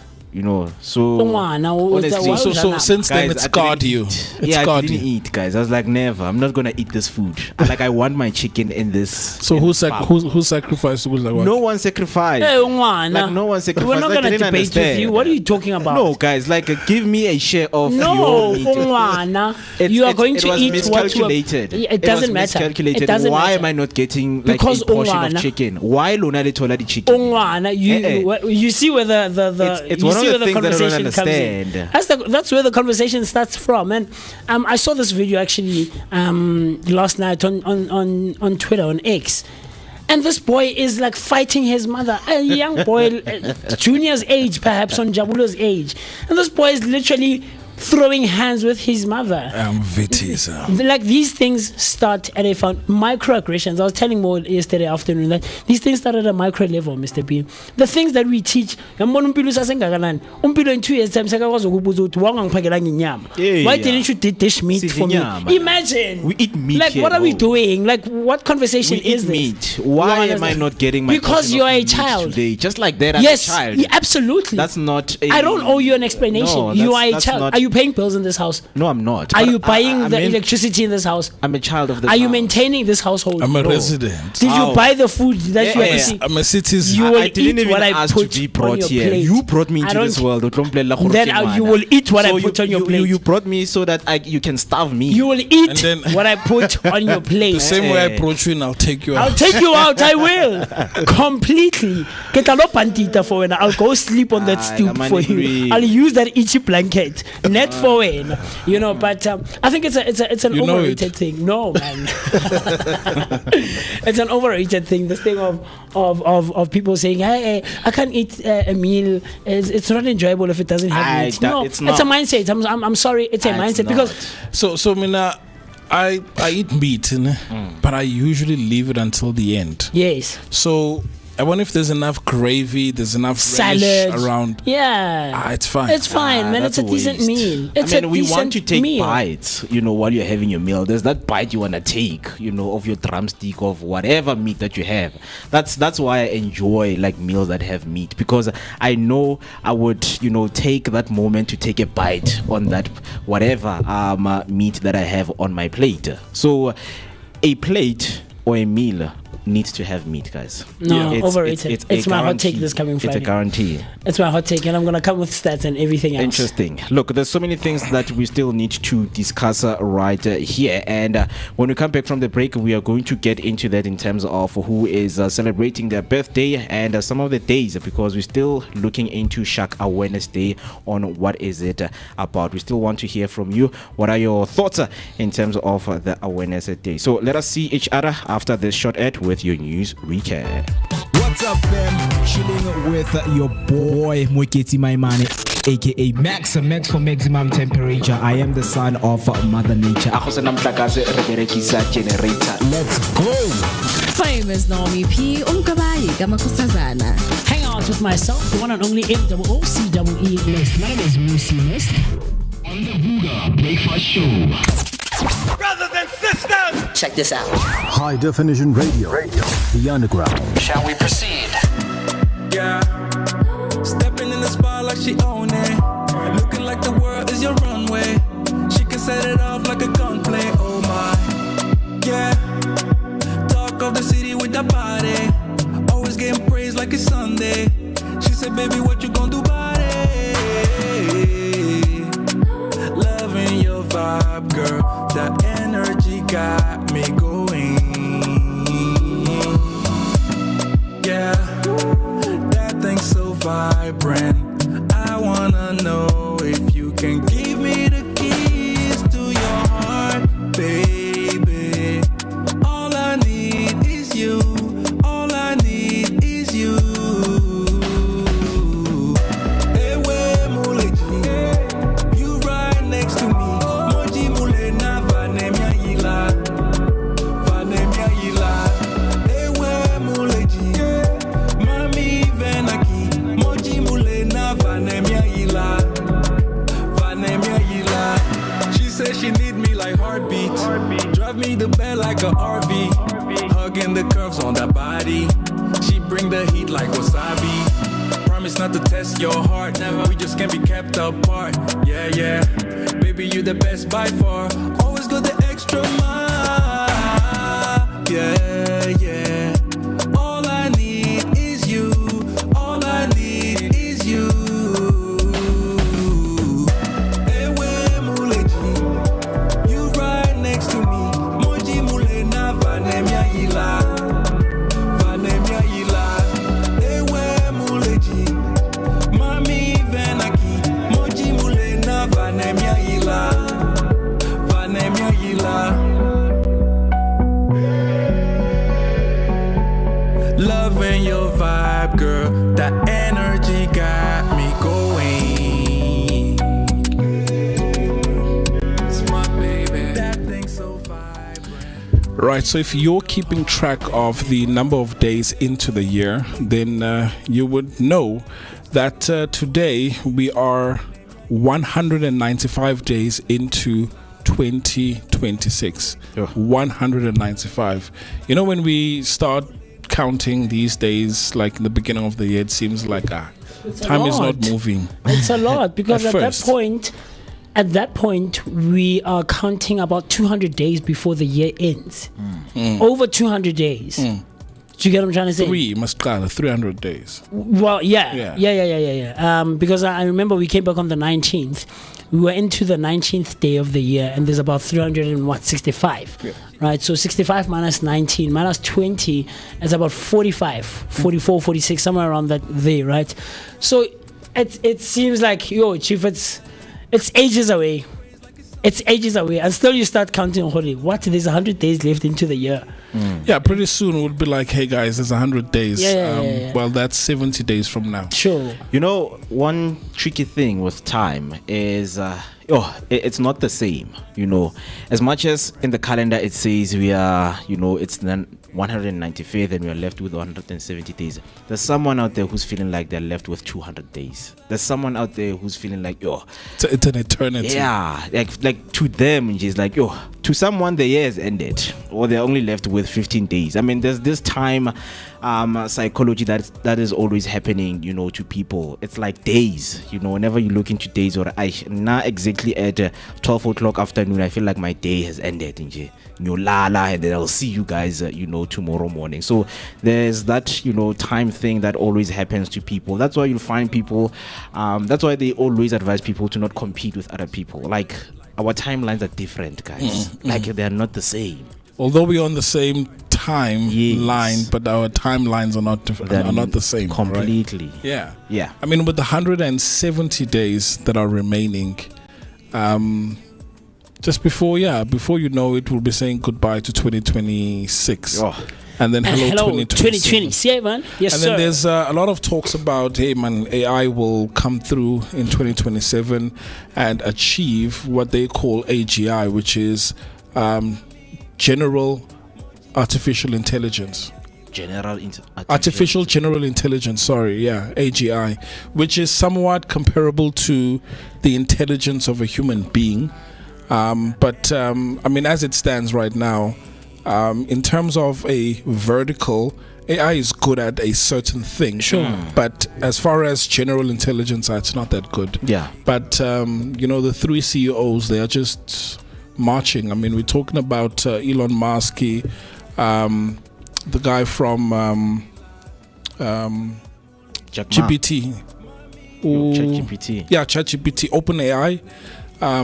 so honestly, so since then it scarred you. I didn't eat, guys. I was like, never, I'm not gonna eat this food. Like I want my chicken in this. So who sacrificed? No one sacrificed. Hey, like no one sacrificed. We're not gonna debate with you. What are you talking about? No, guys, like give me a share of your meat. You are going to eat miscalculated. It doesn't matter. Miscalculated. Why am I not getting like because a portion of chicken? Why Luna de Tola the chicken? You see where it's one of the things that I don't understand. That's where the conversation starts from. And I saw this video actually last night on Twitter, on X. And this boy is like fighting his mother, a young boy, Junior's age, perhaps on Jabulo's age. And this boy is literally throwing hands with his mother. Like these things start at a microaggressions. I was telling Mo yesterday afternoon that these things start at a micro level, Mr. B. The things that we teach. Umpilo in 2 years time, why didn't you dish meat for me? Imagine. We eat meat. Like, here, what are we doing? Like, what conversation is this? Meat. Why am I not getting my because you are a child today? Just like that, yes, as a child. Yeah, absolutely. That's not. I don't owe you an explanation. No, you are a child. not, are you paying bills in this house? No, I'm not. Are you buying the electricity in this house? I'm a child of this house. Are you house. maintaining this household? I'm a resident. Did you buy the food that you are eating? I'm a citizen. You will I didn't eat even what I ask put to be brought on your here. plate. You brought me into this world. Then you will eat what I put on your plate. You brought me so that you can starve me. You will eat what I put on your plate. The same way I brought you in, I'll take you out. I'll take you out. I will. Completely. I'll go sleep on that stoop for you. I'll use that itchy blanket. Net for when. You know, but I think it's an overrated thing. No, man. It's an overrated thing. This thing of people saying, hey, I can't eat a meal. It's not enjoyable if it doesn't have meat. No, it's a mindset. I'm sorry. It's a mindset because so Mina, I eat meat, but I usually leave it until the end. Yes. So I wonder if there's enough gravy, there's enough salad around. Yeah. It's fine. It's fine, man. It's a decent meal. We want to take bites, while you're having your meal. There's that bite you want to take, of your drumstick, of whatever meat that you have. That's why I enjoy like meals that have meat, because I know I would, take that moment to take a bite on that whatever meat that I have on my plate. So a plate or a meal needs to have meat, guys. No, overrated. It's my hot take this coming Friday. It's a guarantee. It's my hot take, and I'm going to come with stats and everything else. Interesting. Look, there's so many things that we still need to discuss right here. And when we come back from the break, we are going to get into that in terms of who is celebrating their birthday and some of the days, because we're still looking into Shark Awareness Day on what is it about. We still want to hear from you. What are your thoughts in terms of the Awareness Day? So let us see each other after this short ad with your news recap. What's up, fam? Chilling with your boy Moeketsi, my man, aka Max for maximum temperature. I am the son of Mother Nature. Let's go. Famous NommyP, Hang out with myself, the one and only MooCee. My name is MooCee on the Vooka Breakfast Show. Brothers and sisters, check this out. High definition radio. The underground. Shall we proceed? Yeah. Stepping in the spot like she own it. Looking like the world is your runway. She can set it off like a gunplay. Oh my. Yeah. Talk of the city with that body. Always getting praised like it's Sunday. She said, baby, what you gonna do about it? Loving your vibe, girl. That energy got me going. Yeah, that thing's so vibrant. I wanna know if you can give me the keys to your heart, baby. All I need is you. All I need is you. You right next to me. She need me like heartbeat. Drive me the bed like a RV. Hugging the curves on that body. She bring the heat like wasabi. Promise not to test your heart. Never. We just can't be kept apart. Yeah, yeah. Baby, you the best by far. Always go the extra mile. Yeah, yeah. All I need is you. All I need is you. Right, so if you're keeping track of the number of days into the year, then you would know that today we are 195 days into 2026. 195. You know, when we start counting these days, like in the beginning of the year, it seems like time is not moving. It's a lot because at that point, we are counting about 200 days before the year ends. Over 200 days. Do you get what I'm trying to say? 300 days. Well, yeah. Because I remember we came back on the 19th. We were into the 19th day of the year, and there's about 365. Yeah. Right? So 65 minus 19 minus 20 is about 45, 44, 46, somewhere around that there, right? So it seems like, Chief, it's ages away. It's ages away. And still you start counting, holy, what? There's 100 days left into the year. Yeah, pretty soon we'll be like, hey guys, there's 100 days. Yeah. Well, that's 70 days from now. Sure. You know, one tricky thing with time is it's not the same. You know, as much as in the calendar it says we are, it's the 195th and we are left with 170 days. There's someone out there who's feeling like they're left with 200 days. There's someone out there who's feeling like, it's an eternity. Yeah, like to them, it's like, to someone the year has ended, or they're only left with 15 days. I mean, there's this time psychology that is always happening, to people. It's like days, whenever you look into days, or not exactly at 12 o'clock afternoon, I feel like my day has ended. And then I'll see you guys, tomorrow morning. So there's that, time thing that always happens to people. That's why you'll find people, that's why they always advise people to not compete with other people. Like, our timelines are different, guys. Like, they're not the same. Although we're on the same timeline, but our timelines are not the same. Completely. Right? Yeah. I mean, with the 170 days that are remaining, just before you know it, we'll be saying goodbye to 2026. And then hello 2027. Yes, and sir. then there's a lot of talks about, hey man, AI will come through in 2027 and achieve what they call AGI, which is General Artificial Intelligence. Artificial General Intelligence, AGI, which is somewhat comparable to the intelligence of a human being. But I mean, as it stands right now, in terms of a vertical, AI is good at a certain thing. Sure. But as far as general intelligence, it's not that good. Yeah. But, the three CEOs, they are just marching. I mean, we're talking about Elon Musk, the guy from GPT. ChatGPT. Yeah, ChatGPT, OpenAI,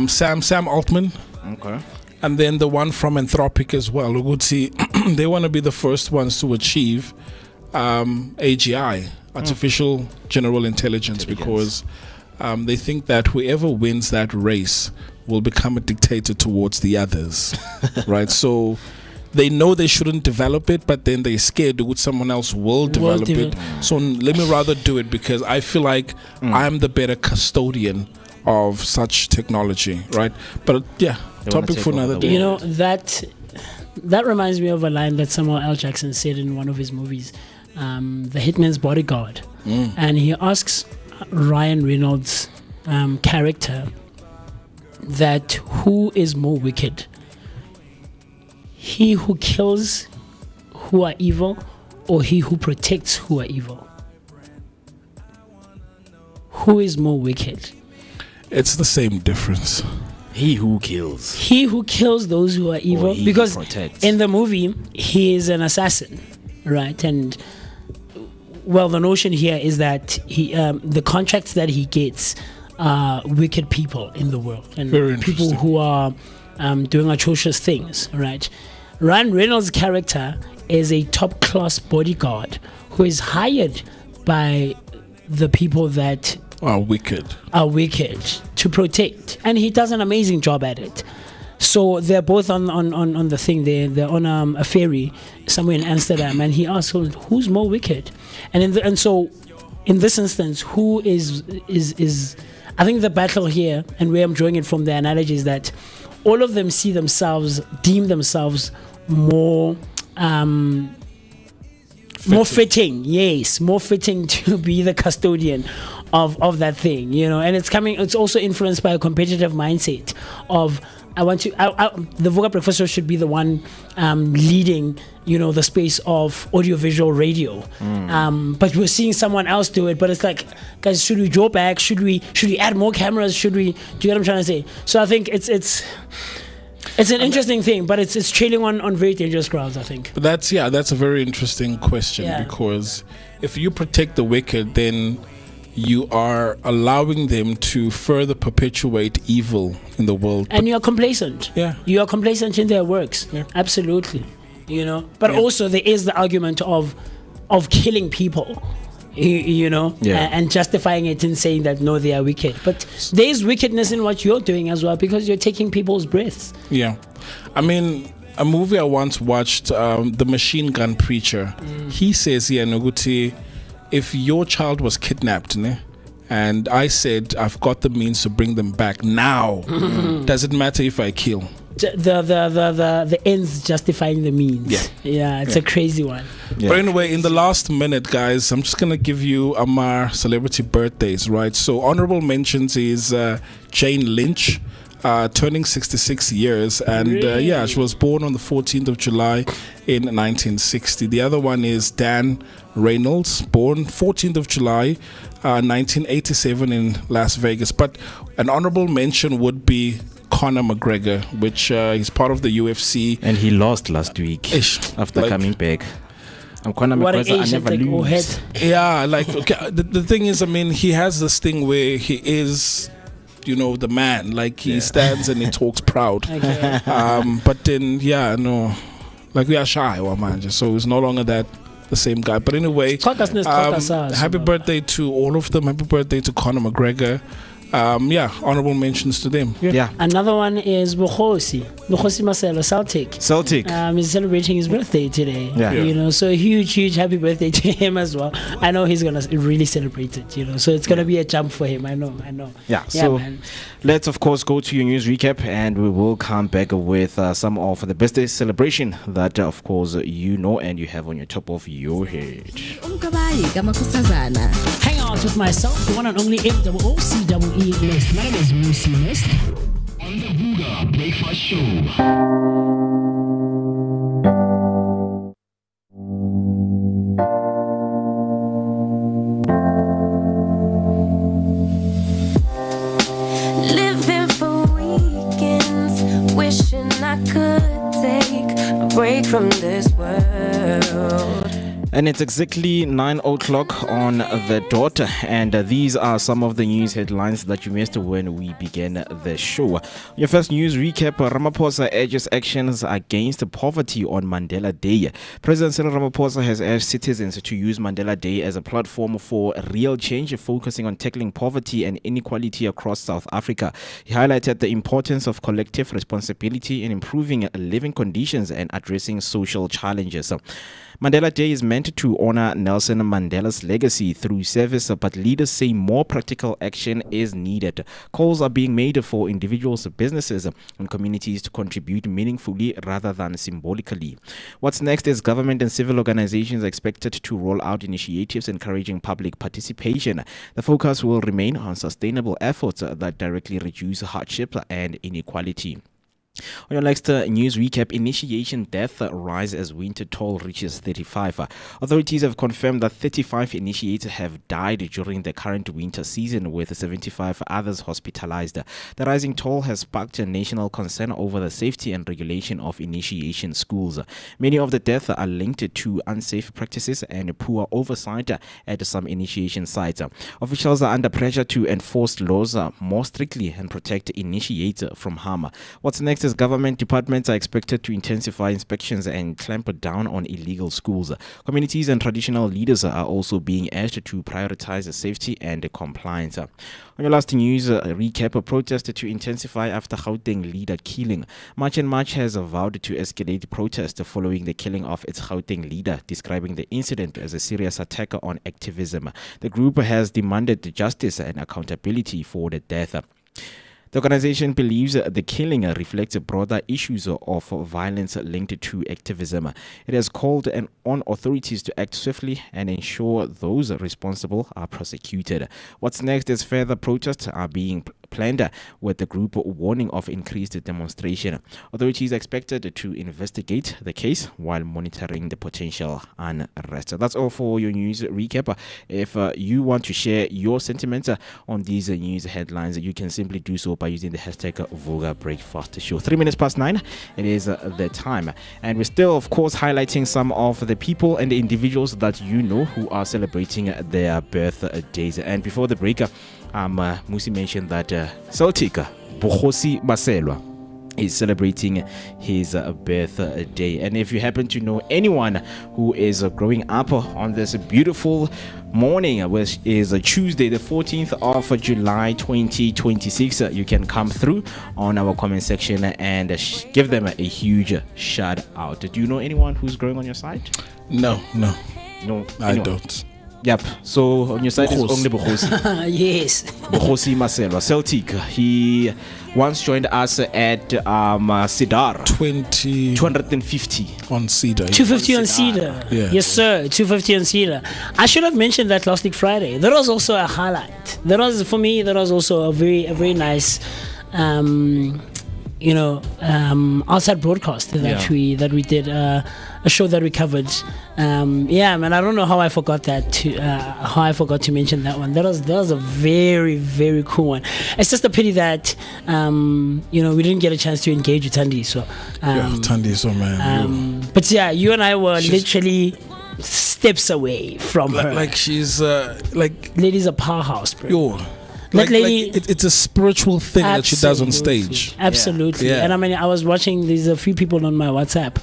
Sam Altman. Okay. And then the one from Anthropic as well, Moeketsi, they want to be the first ones to achieve AGI, Artificial General Intelligence, because they think that whoever wins that race will become a dictator towards the others, right? So they know they shouldn't develop it, but then they're scared that someone else will develop it. So let me rather do it, because I feel like I'm the better custodian of such technology, right? But topic for another day. That reminds me of a line that Samuel L. Jackson said in one of his movies, The Hitman's Bodyguard. And he asks Ryan Reynolds' character that who is more wicked? He who kills who are evil, or he who protects who are evil? Who is more wicked? It's the same difference. He who kills. He who kills those who are evil. Because in the movie, he is an assassin, right? And, well, the notion here is that the contracts that he gets are wicked people in the world. And people who are doing atrocious things, right? Ryan Reynolds' character is a top-class bodyguard who is hired by the people that are wicked to protect, and he does an amazing job at it. So they're both on the thing. They're on a ferry somewhere in Amsterdam, and he asks, "Who's more wicked?" And so in this instance, who is I think the battle here, and where I'm drawing it from the analogy, is that all of them deem themselves more more fitting, more fitting to be the custodian of that thing, and it's also influenced by a competitive mindset of the Vooka Breakfast Show should be the one leading, the space of audiovisual radio. But we're seeing someone else do it, but it's like, guys, should we draw back? Should we add more cameras? Do you get what I'm trying to say? So I think it's an interesting thing, but it's trailing on very dangerous grounds, I think. But that's a very interesting question, because if you protect the wicked, then you are allowing them to further perpetuate evil in the world. And you're complacent. Yeah. You are complacent in their works. Yeah. Absolutely. But also there is the argument of killing people. And justifying it in saying that no, they are wicked. But there is wickedness in what you're doing as well, because you're taking people's breaths. Yeah. I mean, a movie I once watched, The Machine Gun Preacher, he says here, Noguti, if your child was kidnapped, and I said I've got the means to bring them back now, does it matter if I kill? The ends justifying the means. It's a crazy one. But anyway, in the last minute, guys, I'm just gonna give you Amar celebrity birthdays, right? So honorable mentions is Jane Lynch, turning 66 years, and she was born on the 14th of July in 1960. The other one is Dan Reynolds, born 14th of July 1987 in Las Vegas. But an honorable mention would be Conor McGregor, which he's part of the UFC, and he lost last week after coming back. Conor McGregor, I never lose. Yeah, okay, the thing is, I mean, he has this thing where he is, the man, like he stands and he talks proud. Okay. But then, we are shy, man. So he's no longer the same guy. But anyway, happy birthday to all of them. Happy birthday to Conor McGregor. Honorable mentions to them. Another one is Moeketsi Marcelo, Celtic. He's celebrating his birthday today. So a huge happy birthday to him as well. I know he's gonna really celebrate it. So it's gonna be a jump for him. I know. So man. Let's of course go to your news recap, and we will come back with some of the birthday celebration that of course and you have on your top of your head. Hang out with myself, the one and only MOOCEE List. My name is MooCee List on the Vooka Breakfast Show. From this world. And it's exactly 9 o'clock on the dot, and these are some of the news headlines that you missed when we began the show. Your first news recap: Ramaphosa urges actions against poverty on Mandela Day. President Cyril Ramaphosa has urged citizens to use Mandela Day as a platform for real change, focusing on tackling poverty and inequality across South Africa. He highlighted the importance of collective responsibility in improving living conditions and addressing social challenges. Mandela Day is meant to honor Nelson Mandela's legacy through service, but leaders say more practical action is needed. Calls are being made for individuals, businesses, and communities to contribute meaningfully rather than symbolically. What's next is government and civil organizations expected to roll out initiatives encouraging public participation. The focus will remain on sustainable efforts that directly reduce hardship and inequality. On your next news recap: initiation death rise as winter toll reaches 35. Authorities have confirmed that 35 initiates have died during the current winter season, with 75 others hospitalized. The rising toll has sparked a national concern over the safety and regulation of initiation schools. Many of the deaths are linked to unsafe practices and poor oversight at some initiation sites. Officials are under pressure to enforce laws more strictly and protect initiates from harm. What's next is government departments are expected to intensify inspections and clamp down on illegal schools. Communities and traditional leaders are also being urged to prioritize safety and compliance. On your last news recap: a protest to intensify after Gauteng leader killing. March and March has vowed to escalate protest following the killing of its Gauteng leader, describing the incident as a serious attack on activism. The group has demanded justice and accountability for the death. The organization believes the killing reflects broader issues of violence linked to activism. It has called on authorities to act swiftly and ensure those responsible are prosecuted. What's next is further protests are being planned, with the group warning of increased demonstration. Authorities expected to investigate the case while monitoring the potential unrest. That's all for your news recap. If you want to share your sentiments on these news headlines, you can simply do so by using the hashtag Vooka Breakfast Show. 3 minutes past 9, it is the time. And we're still, of course, highlighting some of the people and the individuals that you know who are celebrating their birthdays. And before the break, MooCee mentioned that Celtic Bogosi Maselwa is celebrating his birthday. And if you happen to know anyone who is growing up on this beautiful morning, which is Tuesday, the 14th of July 2026, you can come through on our comment section and give them a huge shout out. Do you know anyone who's growing on your side? No, I anyone? don't. Yep. So on your side is only Bogosi. Yes. Bogosi Maselwa, Celtic. He once joined us at Cedar. 250 on Cedar. 250 on Cedar. Yeah. Yes, sir. 250 on Cedar. I should have mentioned that last week Friday. That was also a highlight. That was, for me, that was also a very nice outside broadcast that we did, a show that we covered. Man, I don't know how I forgot that to mention that one. That was a very cool one. It's just a pity that we didn't get a chance to engage with Thandi. So Thandi, so man. But yeah, you and I were literally steps away from her. Like she's lady's a powerhouse, bro. Yo. That lady, it's a spiritual thing that she does on stage. Absolutely. Yeah. And I mean, I was watching, there's a few people on my WhatsApp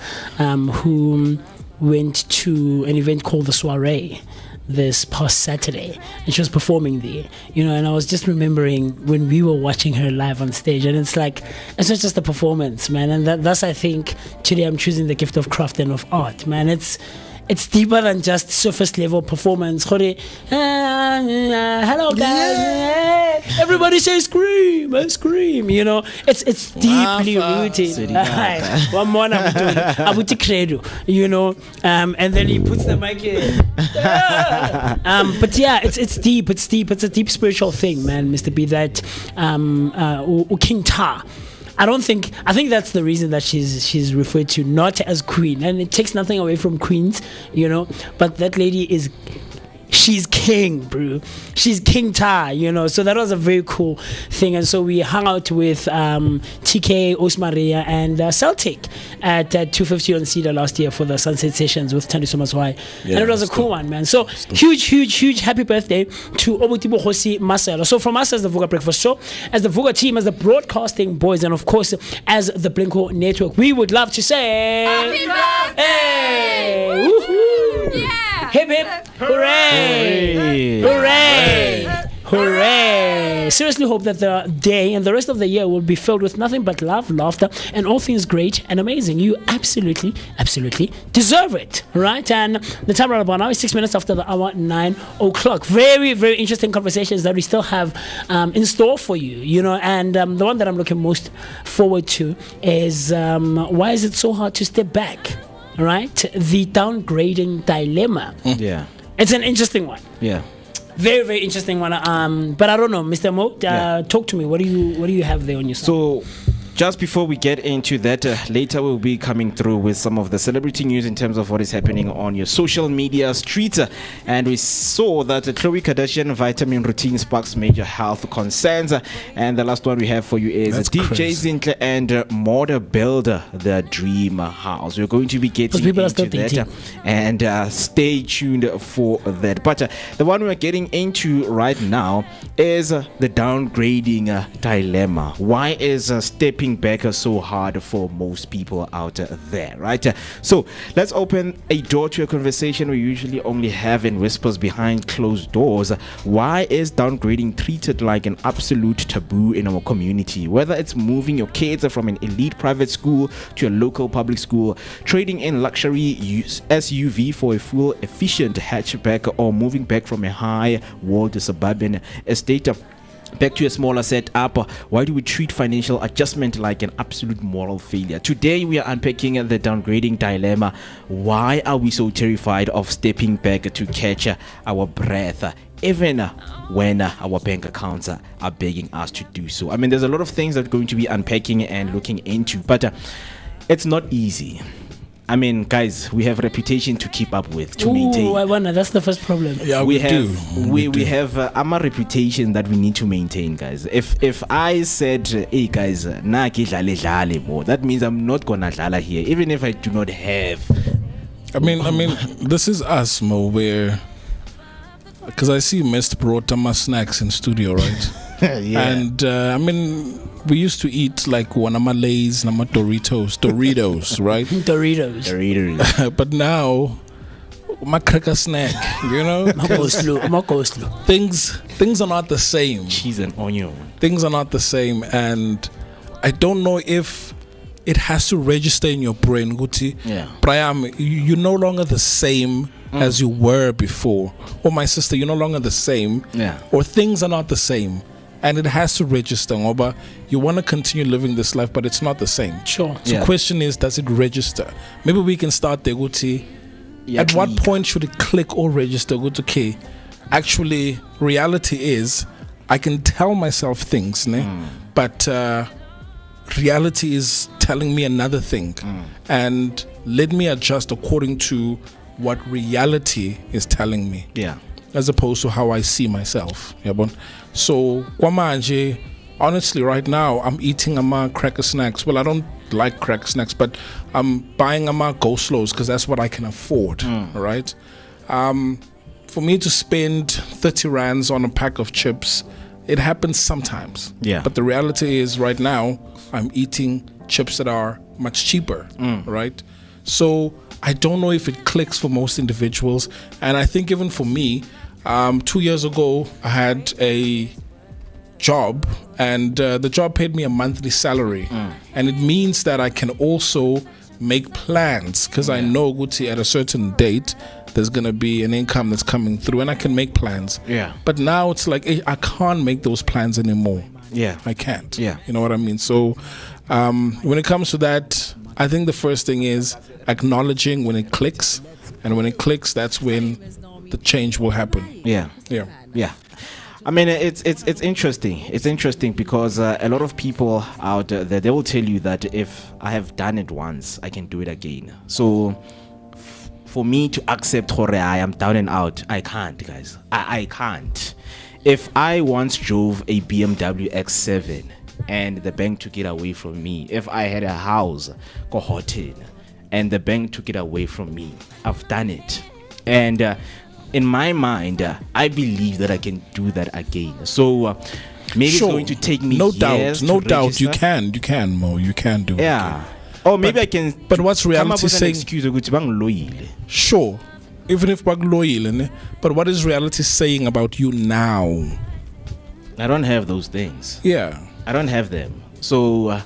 who went to an event called the Soiree this past Saturday, and she was performing there, and I was just remembering when we were watching her live on stage, and it's like, it's not just a performance, man. And that's, I think, today I'm choosing the gift of craft and of art, man. It's deeper than just surface level performance. Hello guys, everybody say scream, it's deeply rooted. One more abuti credo, and then he puts the mic in. But yeah, it's deep. It's a deep spiritual thing, man, Mr. B. That King Ta. I think that's the reason that she's referred to not as queen, and it takes nothing away from queens, but that lady she's king, bro. She's King Ta, so that was a very cool thing. And so we hung out with TK, Osmaria, and Celtic at 250 on Cedar last year for the Sunset Sessions with Thandi Somaswai. And it was a cool one, man. So huge happy birthday to Obuti Bogosi Maselwa. So from us as the Vooka Breakfast Show, as the Vooka team, as the broadcasting boys, and of course as the Blinko Network, we would love to say happy birthday! Hey! Woohoo! Yeah! Hip hip! Hooray! Hooray! Hooray! Seriously hope that the day and the rest of the year will be filled with nothing but love, laughter, and all things great and amazing. You absolutely deserve it, right? And the time right about now is 6 minutes after the hour, 9 o'clock. Very interesting conversations that we still have in store for you, and the one that I'm looking most forward to is why is it so hard to step back? Right, the downgrading dilemma. Yeah, it's an interesting one. Yeah, very interesting one. But I don't know, Mr. Mo. Talk to me. What do you have there on your side? So, just before we get into that, later we'll be coming through with some of the celebrity news in terms of what is happening on your social media streets. And we saw that Khloe Kardashian vitamin routine sparks major health concerns. And the last one we have for you is DJ Zinhle and Model Builder, the Dream House. We're going to be getting into that. And stay tuned for that. But the one we're getting into right now is the downgrading dilemma. Why is stepping back so hard for most people out there, right? So let's open a door to a conversation we usually only have in whispers behind closed doors. Why is downgrading treated like an absolute taboo in our community? Whether it's moving your kids from an elite private school to a local public school, trading in luxury SUV for a full efficient hatchback, or moving back from a high walled suburban estate, Back to a smaller setup. Why do we treat financial adjustment like an absolute moral failure? Today we are unpacking the downgrading dilemma. Why are we so terrified of stepping back to catch our breath, even when our bank accounts are begging us to do so? I mean, there's a lot of things that we're going to be unpacking and looking into, but it's not easy. I mean, guys, we have reputation to keep up with, to maintain. I wonder, that's the first problem. Yeah, we have a reputation that we need to maintain, guys. If I said, hey guys, na ki dlale dlale more, that means I'm not gonna dlala here, even if I do not have. I mean, this is us, Mo, where, because I see Mist brought my snacks in studio, right? Yeah. And I mean, we used to eat like one of my Lays, nama Doritos, right? Doritos. But now, my cracker snack, you know, things are not the same. Cheese and onion. Things are not the same, and I don't know if it has to register in your brain, Guti. Yeah. Brian, you're no longer the same as you were before. Or my sister, you're no longer the same. Yeah. Or things are not the same. And it has to register, Oba. You want to continue living this life, but it's not the same. Sure. So the question is, does it register? Maybe we can start there, Guti. Yeah, at what point should it click or register? Guti, okay. Actually, reality is, I can tell myself things, but reality is telling me another thing. And let me adjust according to what reality is telling me. Yeah. As opposed to how I see myself. So, kwamanje, honestly, right now, I'm eating cracker snacks. Well, I don't like cracker snacks, but I'm buying go slows because that's what I can afford, right? For me to spend 30 rands on a pack of chips, it happens sometimes. Yeah. But the reality is, right now, I'm eating chips that are much cheaper, right? So I don't know if it clicks for most individuals. And I think even for me, 2 years ago, I had a job, and the job paid me a monthly salary. And it means that I can also make plans, because I know, Guti, at a certain date, there's going to be an income that's coming through, and I can make plans. Yeah. But now it's like, I can't make those plans anymore. Yeah. I can't. Yeah. You know what I mean? So when it comes to that, I think the first thing is acknowledging when it clicks, and when it clicks, that's when the change will happen. Yeah. I mean, it's interesting. It's interesting because a lot of people out there, they will tell you that if I have done it once, I can do it again. So for me to accept Hore, I am down and out, I can't, guys. I can't. If I once drove a BMW X7 and the bank took it away from me, if I had a house, go hotel, and the bank took it away from me, I've done it. And in my mind, I believe that I can do that again. So maybe it's going to take me years no to doubt. register. You can, Mo. You can do it. Yeah. Or maybe I can. But what's reality come up with saying? An excuse ukuthi bangiloyile. Sure. Even if loyal, but what is reality saying about you now? I don't have those things. Yeah. I don't have them. So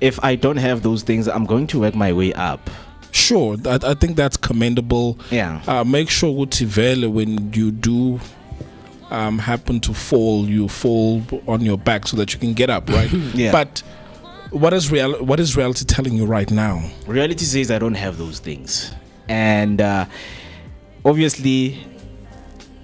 if I don't have those things, I'm going to work my way up. Sure, I think that's commendable. Yeah. Make sure when you do happen to fall, you fall on your back so that you can get up, right? Yeah. But what is reality telling you right now? Reality says I don't have those things, and obviously,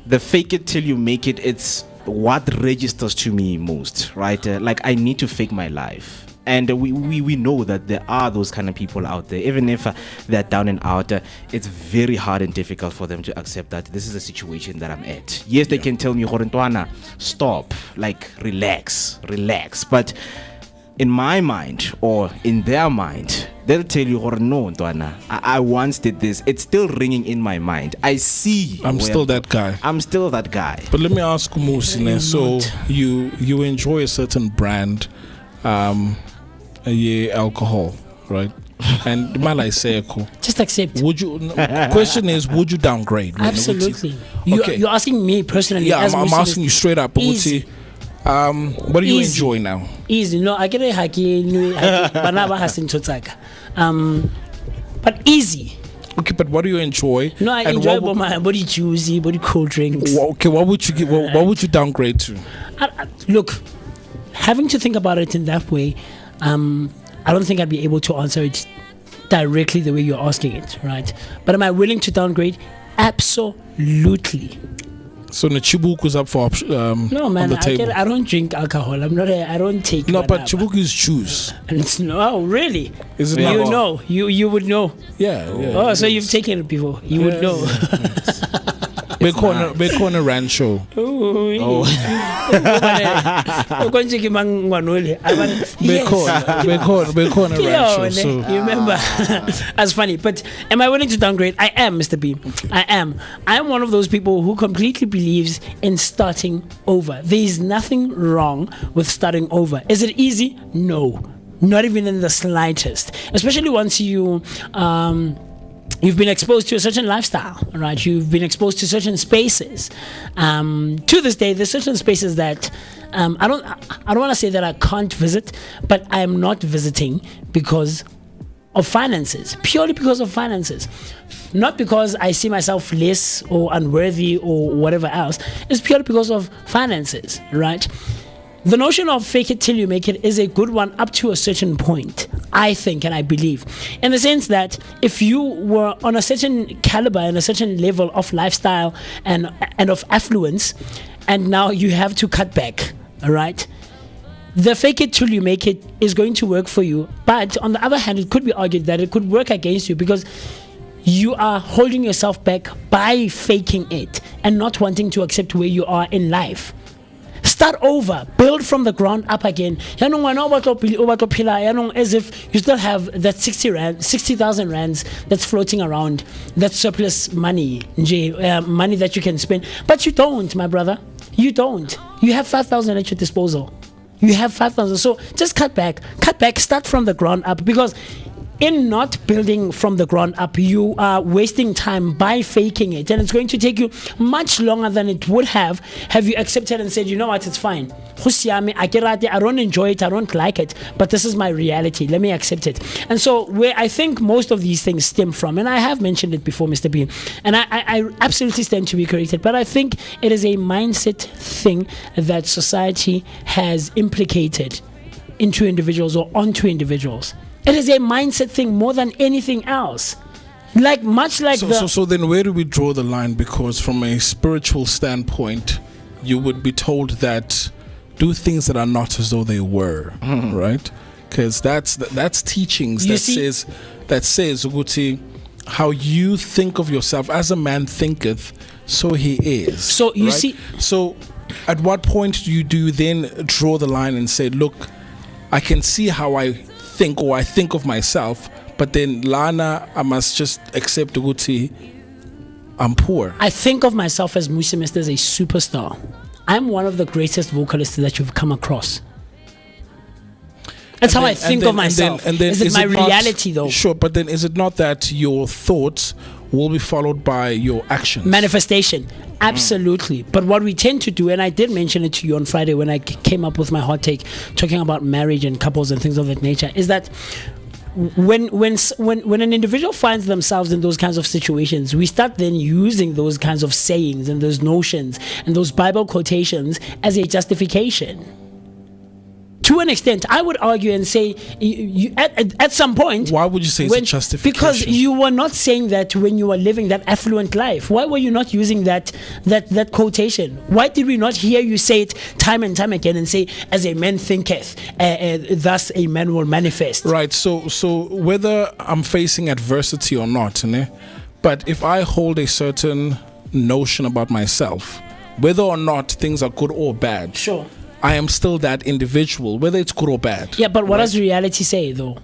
the fake it till you make it. It's what registers to me most, right? Like I need to fake my life. And we know that there are those kind of people out there. Even if they're down and out, it's very hard and difficult for them to accept that this is the situation that I'm at. Yes, they can tell me, Horentwana, stop, like relax. But in my mind, or in their mind, they'll tell you, no, Ntwana, I once did this. It's still ringing in my mind. I see. I'm still that guy. But let me ask MooCee, so you enjoy a certain brand, alcohol, right? And Malay say just accept. Would you? Question is, would you downgrade? Absolutely. You're asking me personally. Yeah, I'm asking you straight up. What do you enjoy now? Easy. No, I get a haki. Banaba has in Totsaka. But easy. Okay, but what do you enjoy? No, I And enjoy what my body juicy, body cold drinks. Okay, what would you give? What would you downgrade to? Look, having to think about it in that way, I don't think I'd be able to answer it directly the way you're asking it, right? But am I willing to downgrade? Absolutely. So the Chibuku is up for No, man, on the table. I don't drink alcohol. I don't take. No, but whatever. Chibuku is juice. And it's really? Is it You not? know, you would know. Yeah. Oh, so you've taken it before. You would know. Bacon Rancho. Bacon Rancho. So. You remember? That's funny. But am I willing to downgrade? I am, Mr. B. I am. I am one of those people who completely believes in starting over. There is nothing wrong with starting over. Is it easy? No. Not even in the slightest. Especially once you've been exposed to a certain lifestyle, right? You've been exposed to certain spaces. To this day, there's certain spaces that I don't want to say that I can't visit, but I am not visiting because of finances, purely because of finances. Not because I see myself less or unworthy or whatever else. It's purely because of finances, right? The notion of fake it till you make it is a good one up to a certain point, I think, and I believe. In the sense that if you were on a certain caliber and a certain level of lifestyle and of affluence, and now you have to cut back, all right? The fake it till you make it is going to work for you. But on the other hand, it could be argued that it could work against you because you are holding yourself back by faking it and not wanting to accept where you are in life. Start over, build from the ground up again. As if you still have that 60,000 rands that's floating around, that surplus money, money that you can spend. But you don't, my brother. You don't. You have 5,000 at your disposal. You have 5,000. So just cut back, start from the ground up, because in not building from the ground up, you are wasting time by faking it, and it's going to take you much longer than it would have you accepted and said, you know what, it's fine. I don't enjoy it, I don't like it, but this is my reality. Let me accept it. And so where I think most of these things stem from, and I have mentioned it before, Mr. B, and I absolutely stand to be corrected, but I think it is a mindset thing that society has implicated into individuals or onto individuals. It is a mindset thing more than anything else. So then where do we draw the line? Because from a spiritual standpoint, you would be told that do things that are not as though they were, right? Because that's teachings that says Uguti, how you think of yourself as a man thinketh, so he is. So you right? see. So at what point do you then draw the line and say, look, I can see how I think of myself, but then Lana, I must just accept Uguti, I'm poor. I think of myself as MooCee as a superstar. I'm one of the greatest vocalists that you've come across. That's how I think of myself. Is it my reality though? Sure, but then is it not that your thoughts will be followed by your actions? Manifestation. Absolutely. But what we tend to do, and I did mention it to you on Friday when I came up with my hot take talking about marriage and couples and things of that nature, is that when an individual finds themselves in those kinds of situations, we start then using those kinds of sayings and those notions and those Bible quotations as a justification. To an extent, I would argue and say, at some point. Why would you say it's a justification? Because you were not saying that when you were living that affluent life. Why were you not using that quotation? Why did we not hear you say it time and time again and say, as a man thinketh, thus a man will manifest? Right. So whether I'm facing adversity or not, but if I hold a certain notion about myself, whether or not things are good or bad, sure, I am still that individual, whether it's good or bad. Yeah, but what does reality say, though?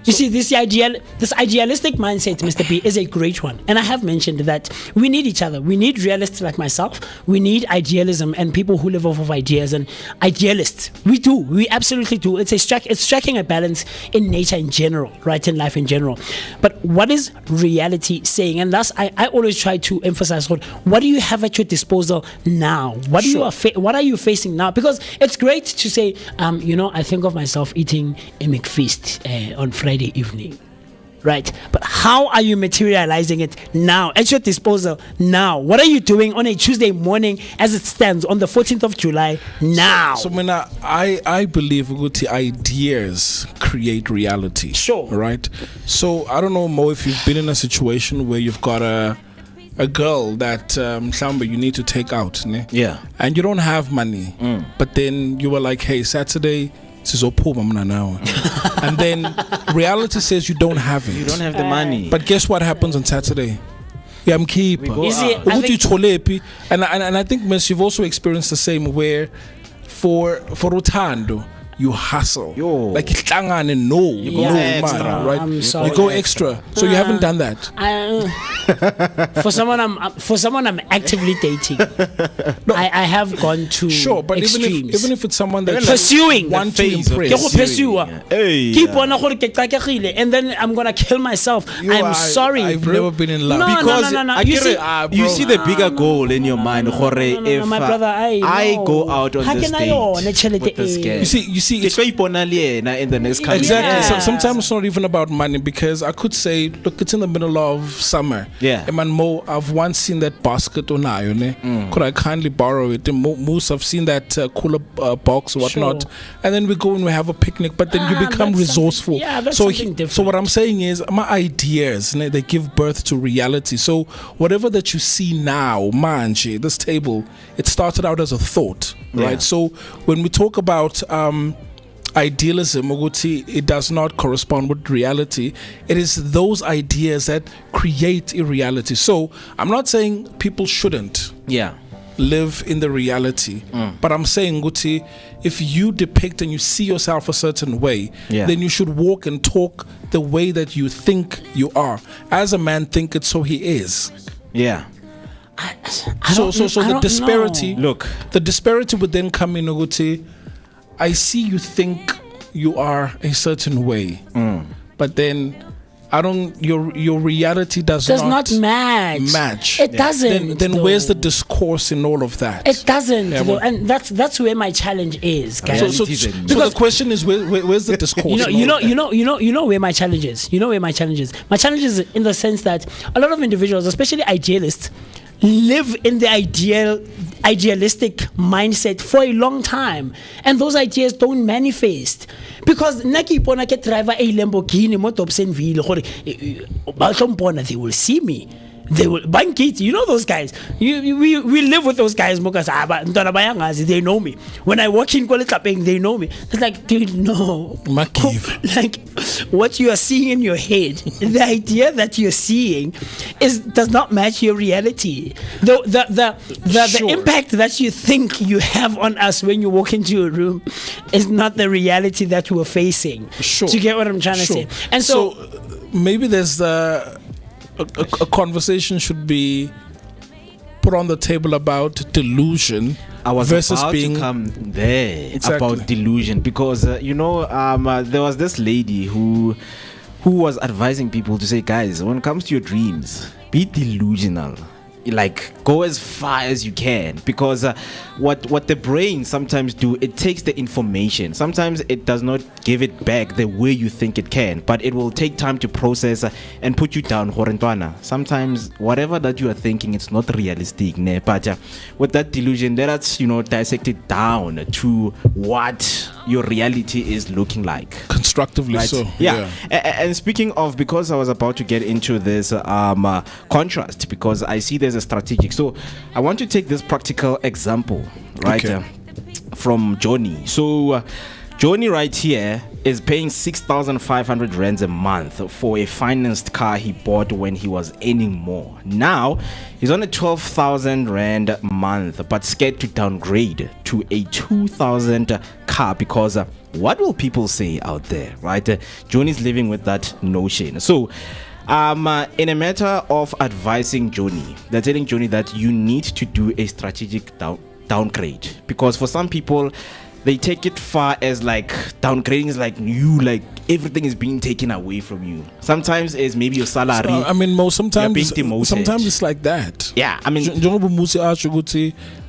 You see, this idealistic mindset, Mr. B, is a great one. And I have mentioned that we need each other. We need realists like myself. We need idealism and people who live off of ideas and idealists. We do. We absolutely do. It's striking a balance in nature in general, right, in life in general. But what is reality saying? And thus, I always try to emphasize, what do you have at your disposal now? What are you facing now? Because it's great to say, I think of myself eating a McFeast on Friday evening. right? But how are you materializing it now at your disposal now? What are you doing on a Tuesday morning as it stands on the 14th of July now? So I believe ukuthi ideas create reality. Sure. Right? So I don't know, Mo, if you've been in a situation where you've got a girl that mhlawumbe you need to take out, ne? Yeah. And you don't have money, but then you were like, hey, Saturday sizophuma mna nawe. And then reality says you don't have it. You don't have the money. But guess what happens on Saturday? Yeah, I'm keep. You see, and I think, Miss, you've also experienced the same where for utando you hustle. Like ihlangane, no, you go extra. right? I'm sorry. You go extra. So you haven't done that. For someone I'm actively dating, I have gone to but extremes. even if it's someone that pursuing want to impress, and then I'm gonna kill myself. I'm sorry. I've never been in love. No, because no. You see the bigger goal in your mind. If my brother, I go out on this date with this guy. You see, it's in the next couple. Exactly. So sometimes it's not even about money, because I could say, look, it's in the middle of summer. Yeah. And man, Mo, I've once seen that basket on Could I kindly borrow it? And Moose, I've seen that cooler box or whatnot. Sure. And then we go and we have a picnic, but then you become resourceful. That's so something different. So what I'm saying is, my ideas, they give birth to reality. So whatever that you see now, manje, this table, it started out as a thought, right? So when we talk about idealism, Moguti, it does not correspond with reality. It is those ideas that create a reality. So I'm not saying people shouldn't live in the reality, but I'm saying, Guti, if you depict and you see yourself a certain way, then you should walk and talk the way that you think you are. As a man thinketh, so he is. Yeah. So the disparity. Know. Look, the disparity would then come in, Oguti. I see you think you are a certain way, but then I don't. Your reality does not match. It doesn't. Then where's the discourse in all of that? It doesn't, and that's where my challenge is, guys. So the question is, where's the discourse? You know where my challenge is. You know where my challenge is. My challenge is in the sense that a lot of individuals, especially idealists, live in the idealistic mindset for a long time, and those ideas don't manifest because nakipona ke driver a Lamborghini mo Dobsonville gore ba tlompona, they will see me. They will bankit. You know those guys. We live with those guys. They know me. When I walk in Kwaletlapeng, they know me. It's like, dude, no. Like what you are seeing in your head, the idea that you're seeing does not match your reality. The impact that you think you have on us when you walk into a room is not the reality that we're facing. Sure. Do you get what I'm trying to say? And so maybe there's a conversation should be put on the table about delusion versus about being to come there about delusion, because there was this lady who was advising people to say, guys, when it comes to your dreams, be delusional. Like, go as far as you can, because what the brain sometimes do, it takes the information. Sometimes it does not give it back the way you think it can, but it will take time to process and put you down. Sometimes whatever that you are thinking, it's not realistic. But with that delusion, that's dissected down to what your reality is looking like, constructively, right? So And speaking of, because I was about to get into this contrast, because I see there's a strategic, so I want to take this practical example, right? Okay. From Johnny. So Johnny right here is paying 6,500 rands a month for a financed car he bought when he was earning more. Now he's on a 12,000 rand a month, but scared to downgrade to a 2,000 car because what will people say out there, right? Johnny's living with that notion. So in a matter of advising Johnny, they're telling Johnny that you need to do a strategic downgrade, because for some people they take it far as like downgrading is like everything is being taken away from you. Sometimes it's maybe your salary. So, I mean, sometimes it's like that. Yeah, I mean,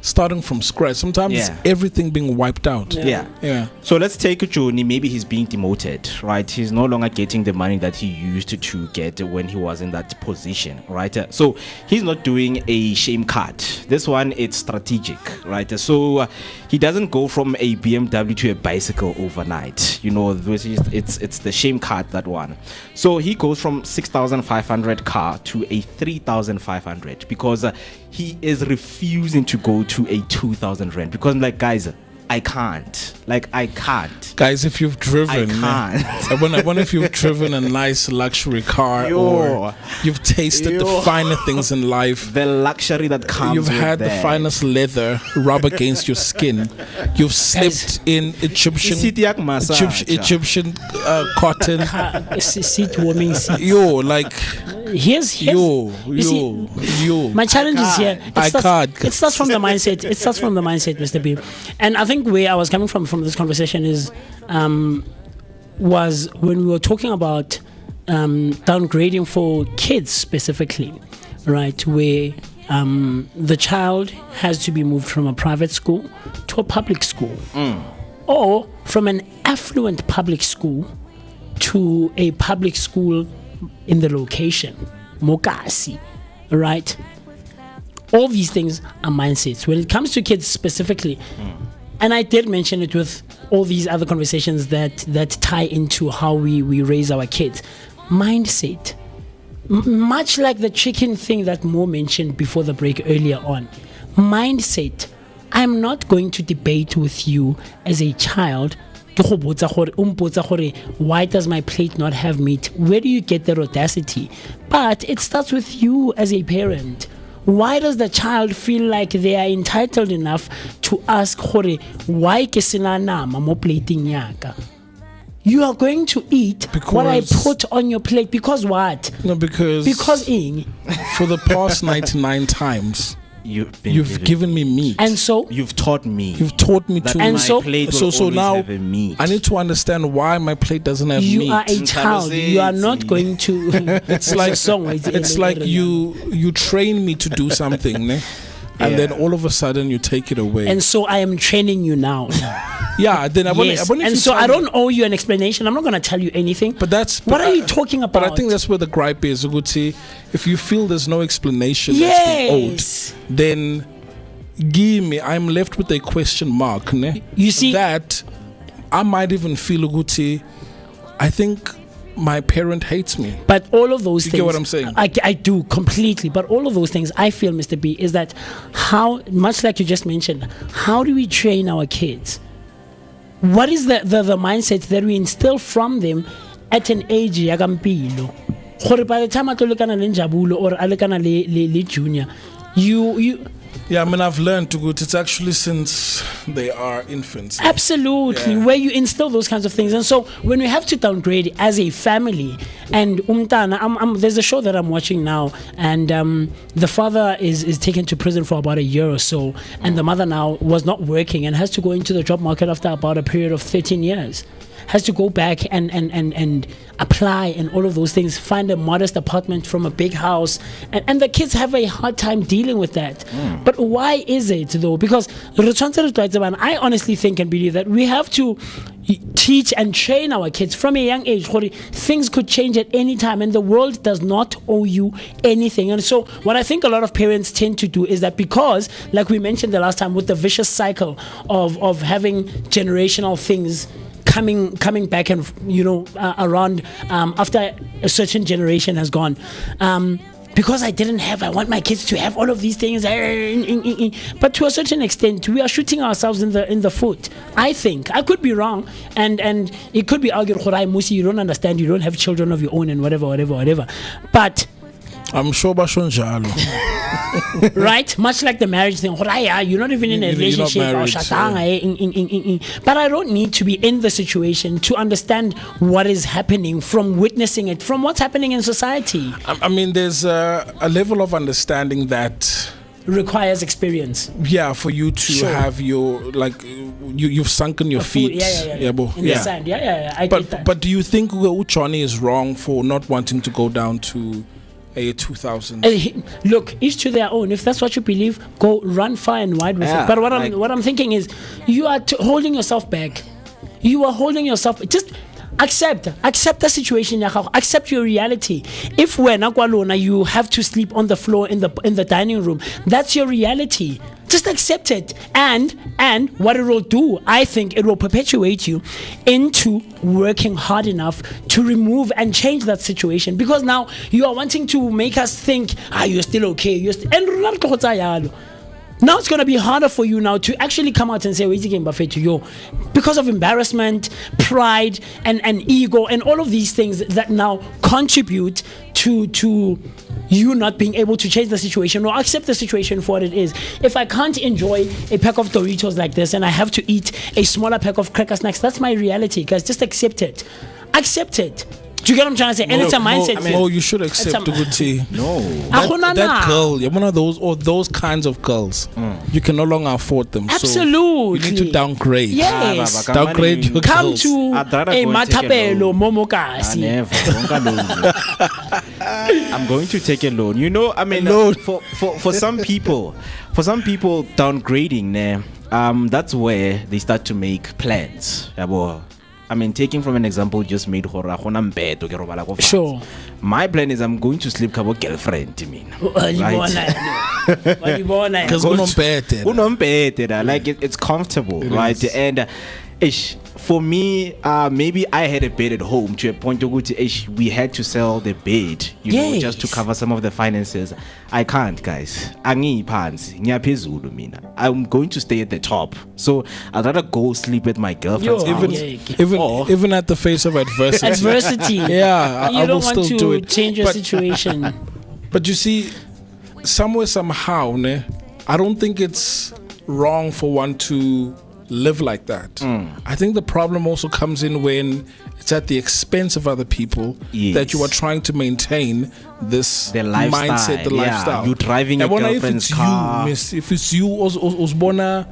starting from scratch. Sometimes it's everything being wiped out. Yeah. So let's take Johnny. Maybe he's being demoted, right? He's no longer getting the money that he used to get when he was in that position, right? So he's not doing a shame card. This one, it's strategic, right? So he doesn't go from a BMW to a bicycle overnight. You know, it's the shame card, that one. So he goes from 6,500 car to a 3,500 because he is refusing to go to a 2,000 rand, because I'm like, guys, I can't. Guys, if you've driven, I wonder if you've driven a nice luxury car, or you've tasted the finer things in life. The luxury that comes. You've had the finest leather rub against your skin. You've slept in Egyptian cotton. Seat warming seats. My challenge is here. It starts from the mindset. It starts from the mindset, Mr. B. And I think where I was coming from this conversation is was when we were talking about downgrading for kids specifically, right? Where the child has to be moved from a private school to a public school, or from an affluent public school to a public school in the location, Moeketsi, right? All these things are mindsets. When it comes to kids specifically, and I did mention it with all these other conversations that tie into how we raise our kids. Mindset. Much like the chicken thing that Mo mentioned before the break earlier on. Mindset. I'm not going to debate with you as a child. Why does my plate not have meat? Where do you get that audacity? But it starts with you as a parent. Why does the child feel like they are entitled enough to ask, why ke sena nama mo plating yaka? You are going to eat what I put on your plate because what? No, because for the past 99 times you've given me meat, and so you've taught me to, and so now I need to understand why my plate doesn't have you meat. You are a child. You are not going to. It's like you train me to do something, ne? And then all of a sudden you take it away. And so I am training you now. Then I don't owe you an explanation. I'm not going to tell you anything. But what are you talking about? But I think that's where the gripe is, Uguti. If you feel there's no explanation that's been owed, then give me. I'm left with a question mark. Ne? You see that I might even feel, Uguti, I think my parent hates me. But all of those you things, get what I'm saying? I do completely. But all of those things, I feel, Mr. B, is that how, much like you just mentioned, how do we train our kids? What is the mindset that we instill from them at an age yagampilo? By the time I look at Jabulo or Alekana le junior, you. Yeah, I mean, I've learned to go. It's actually since they are infants. Absolutely, where you instill those kinds of things. And so when we have to downgrade as a family, and there's a show that I'm watching now, and the father is taken to prison for about a year or so, and the mother now was not working and has to go into the job market after about a period of 13 years. Has to go back and apply and all of those things, find a modest apartment from a big house, and the kids have a hard time dealing with that. But why is it though? Because I honestly think and believe that we have to teach and train our kids from a young age. Things could change at any time, and the world does not owe you anything. And so what I think a lot of parents tend to do is that, because like we mentioned the last time, with the vicious cycle of having generational things coming back and around after a certain generation has gone, because I want my kids to have all of these things, but to a certain extent we are shooting ourselves in the foot. I think I could be wrong, and it could be argued, MooCee, you don't understand, you don't have children of your own and whatever, but I'm sure right? Much like the marriage thing. You're not even in a relationship. But I don't need to be in the situation to understand what is happening from witnessing it, from what's happening in society. I mean, there's a level of understanding that requires experience. Yeah, for you to have your, like, you've sunken your feet. In the sand. I get that. But do you think Uchani is wrong for not wanting to go down to a 2000. Look, each to their own. If that's what you believe, go run far and wide with it. But what I'm thinking is, you are holding yourself back. You are holding yourself. Just accept the situation. Accept your reality. If we're not alone, you have to sleep on the floor in the dining room. That's your reality. Just accept it. And what it will do, I think it will perpetuate you into working hard enough to remove and change that situation. Because now you are wanting to make us think, you're still okay. Now it's going to be harder for you now to actually come out and say, because of embarrassment, pride, and ego, and all of these things that now contribute to you not being able to change the situation or accept the situation for what it is. If I can't enjoy a pack of Doritos like this and I have to eat a smaller pack of cracker snacks, that's my reality, guys. Just accept it. Accept it. Do you get what I'm trying to say? And it's a mindset. You should accept Uguti. No. That girl, you're one of those kinds of girls. You can no longer afford them. Absolutely. So you need to downgrade. Yes. Downgrade your Come girls. to a Matapelo, Moeketsi. I'm going to take a loan. For some people, downgrading, that's where they start to make plans. Taking from an example just made sure. My plan is I'm going to sleep with girlfriend. Because it's comfortable, right? And for me, maybe I had a bed at home to a point we had to sell the bed, just to cover some of the finances. I can't, guys. I'm going to stay at the top. So I'd rather go sleep with my girlfriend's house. Even at the face of adversity. Yeah, I will still do it. You don't want to change your situation. But you see, somehow, I don't think it's wrong for one to live like that. I think the problem also comes in when it's at the expense of other people that you are trying to maintain this mindset, the lifestyle. You're driving your girlfriend's car. If it's you, Osbona,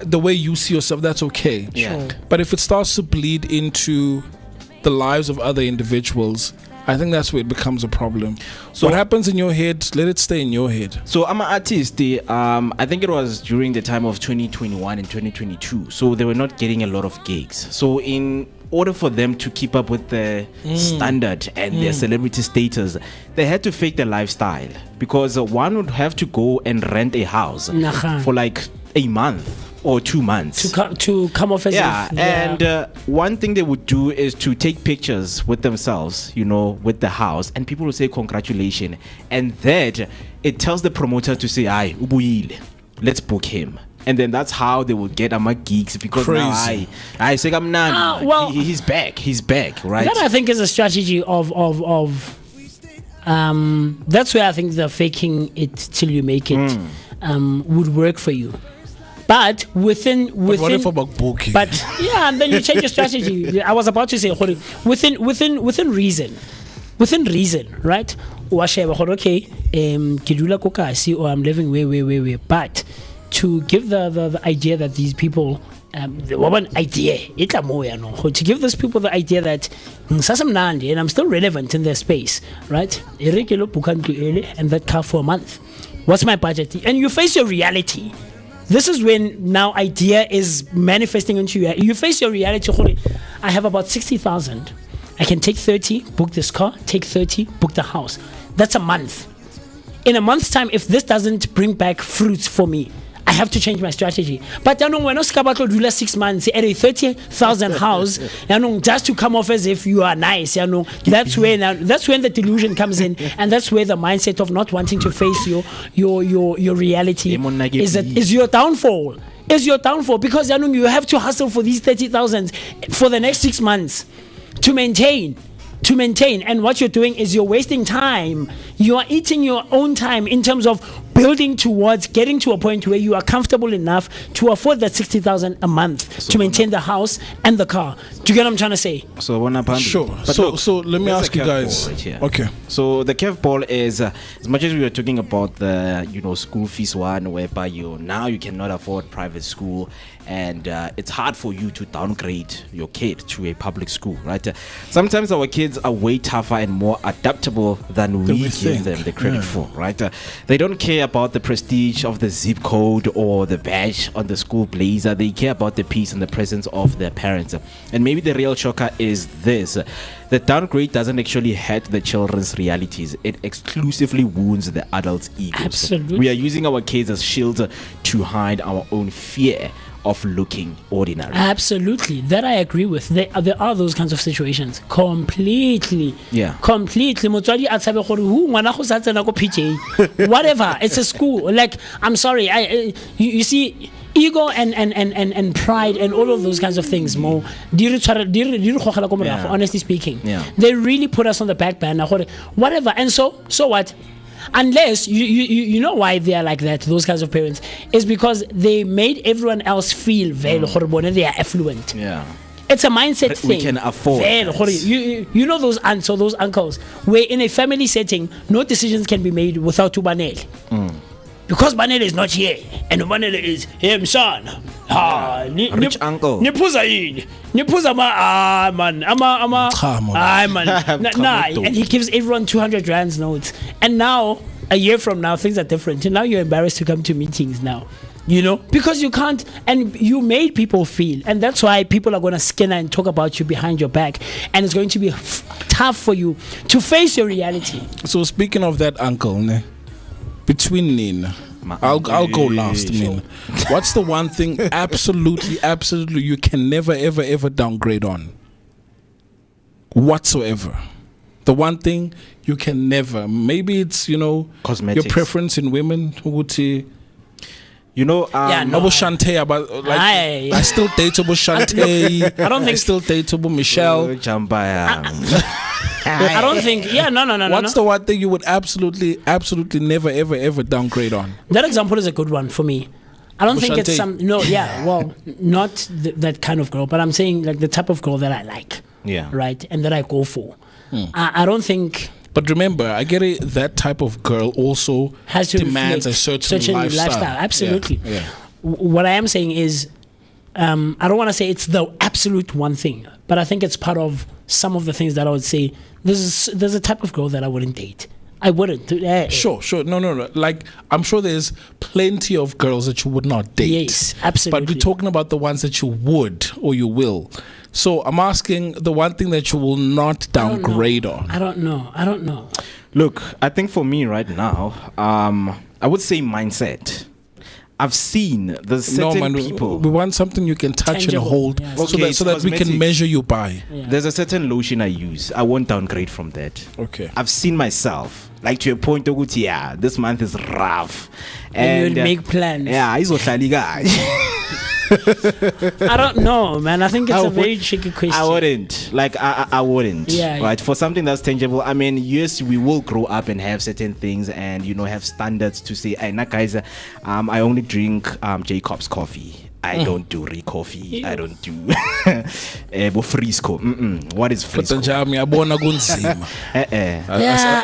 the way you see yourself, that's okay. Sure. But if it starts to bleed into the lives of other individuals, I think that's where it becomes a problem. So what happens in your head, let it stay in your head. So I'm an artist. I think it was during the time of 2021 and 2022. So they were not getting a lot of gigs. So in order for them to keep up with the standard and their celebrity status, they had to fake their lifestyle. Because one would have to go and rent a house for like a month or 2 months to come off as and one thing they would do is to take pictures with themselves, with the house, and people will say congratulations, and that it tells the promoter to say, "Aye, ubuyile, let's book him." And then that's how they will get Ama gigs, because crazy. Now I say he's back, right? That I think is a strategy of that's where I think the faking it till you make it would work for you. But within what if about booking? But and then you change your strategy. I was about to say within reason, right? Okay, kidula kokasi, or I'm living way. But to give the idea that these people, one idea, to give those people the idea that and I'm still relevant in their space, right? And that car for a month. What's my budget? And you face your reality. This is when now idea is manifesting into you. You face your reality. I have about 60,000. I can take 30, book this car, take 30, book the house. That's a month. In a month's time, if this doesn't bring back fruits for me, I have to change my strategy. But we're not about to do 6 months at a 30,000 house, just to come off as if you are nice. That's when the delusion comes in, and that's where the mindset of not wanting to face your reality is your downfall. Is your downfall, because you have to hustle for these 30,000 for the next 6 months to maintain. And what you're doing is you're wasting time. You are eating your own time in terms of building towards getting to a point where you are comfortable enough to afford that 60,000 a month to maintain the house and the car. Do you get what I'm trying to say? So sure. But So let me ask you guys. Right, okay. So the curveball is as much as we were talking about the school fees one, whereby you cannot afford private school, and it's hard for you to downgrade your kid to a public school, right? Sometimes our kids are way tougher and more adaptable than we give them the credit for, right? They don't care about the prestige of the zip code or the badge on the school blazer. They care about the peace and the presence of their parents. And maybe the real shocker is this: the downgrade doesn't actually hurt the children's realities. It exclusively wounds the adults' egos. Absolutely. We are using our kids as shields to hide our own fear of looking ordinary. Absolutely, that I agree with. There are those kinds of situations. Completely. Motswadi a tshabe gore hu ngwana go sa tsena ko PJ. Whatever. It's a school. Like, I'm sorry. You see, ego and pride and all of those kinds of things, Mo. Honestly speaking, they really put us on the back burner. Whatever. And so what? Unless you know why they are like that, those kinds of parents, is because they made everyone else feel they are affluent. It's a mindset thing. We can afford you know those aunts or those uncles where in a family setting no decisions can be made without Tubanel. Because Banele is not here and Banele is him son. Rich uncle. Nipuza man. And he gives everyone 200 rands notes. And now, a year from now, things are different. And now you're embarrassed to come to meetings now. Because you can't, and you made people feel, and that's why people are going to skin and talk about you behind your back, and it's going to be tough for you to face your reality. So speaking of that uncle, between Nina, I'll go last. Nina, what's the one thing absolutely you can never ever downgrade on whatsoever? The one thing you can never. Maybe it's cosmetics. Your preference in women. Shante, about I still dateable Shante. I don't think I still dateable Michelle. I don't think. No. What's the one thing you would absolutely never ever downgrade on? That example is a good one for me. I don't think it's some. No, not that kind of girl, but I'm saying like the type of girl that I like. Yeah. Right, and that I go for. I don't think. But remember, I get it. That type of girl also has to demands a certain lifestyle. Absolutely. Yeah. What I am saying is, I don't want to say it's the absolute one thing, but I think it's part of some of the things that I would say. There's a type of girl that I wouldn't date. I wouldn't. Sure. No. Like, I'm sure there's plenty of girls that you would not date. Yes, absolutely. But we're talking about the ones that you would or you will. So I'm asking the one thing that you will not downgrade on. I don't know. Look, I think for me right now, I would say mindset. I've seen the certain people. We want something you can touch tangible, and hold, so that we can measure you by. Yeah. There's a certain lotion I use. I won't downgrade from that. Okay. I've seen myself, like to a point, this month is rough, and you'd make plans. Yeah, he's I don't know, man. I think it's a very tricky question. I wouldn't. I wouldn't. Yeah. Right. For something that's tangible. I mean, yes, we will grow up and have certain things and have standards to say, hey, guys, I only drink Jacob's coffee. I don't do coffee. I don't do Frisco. What is Frisco? I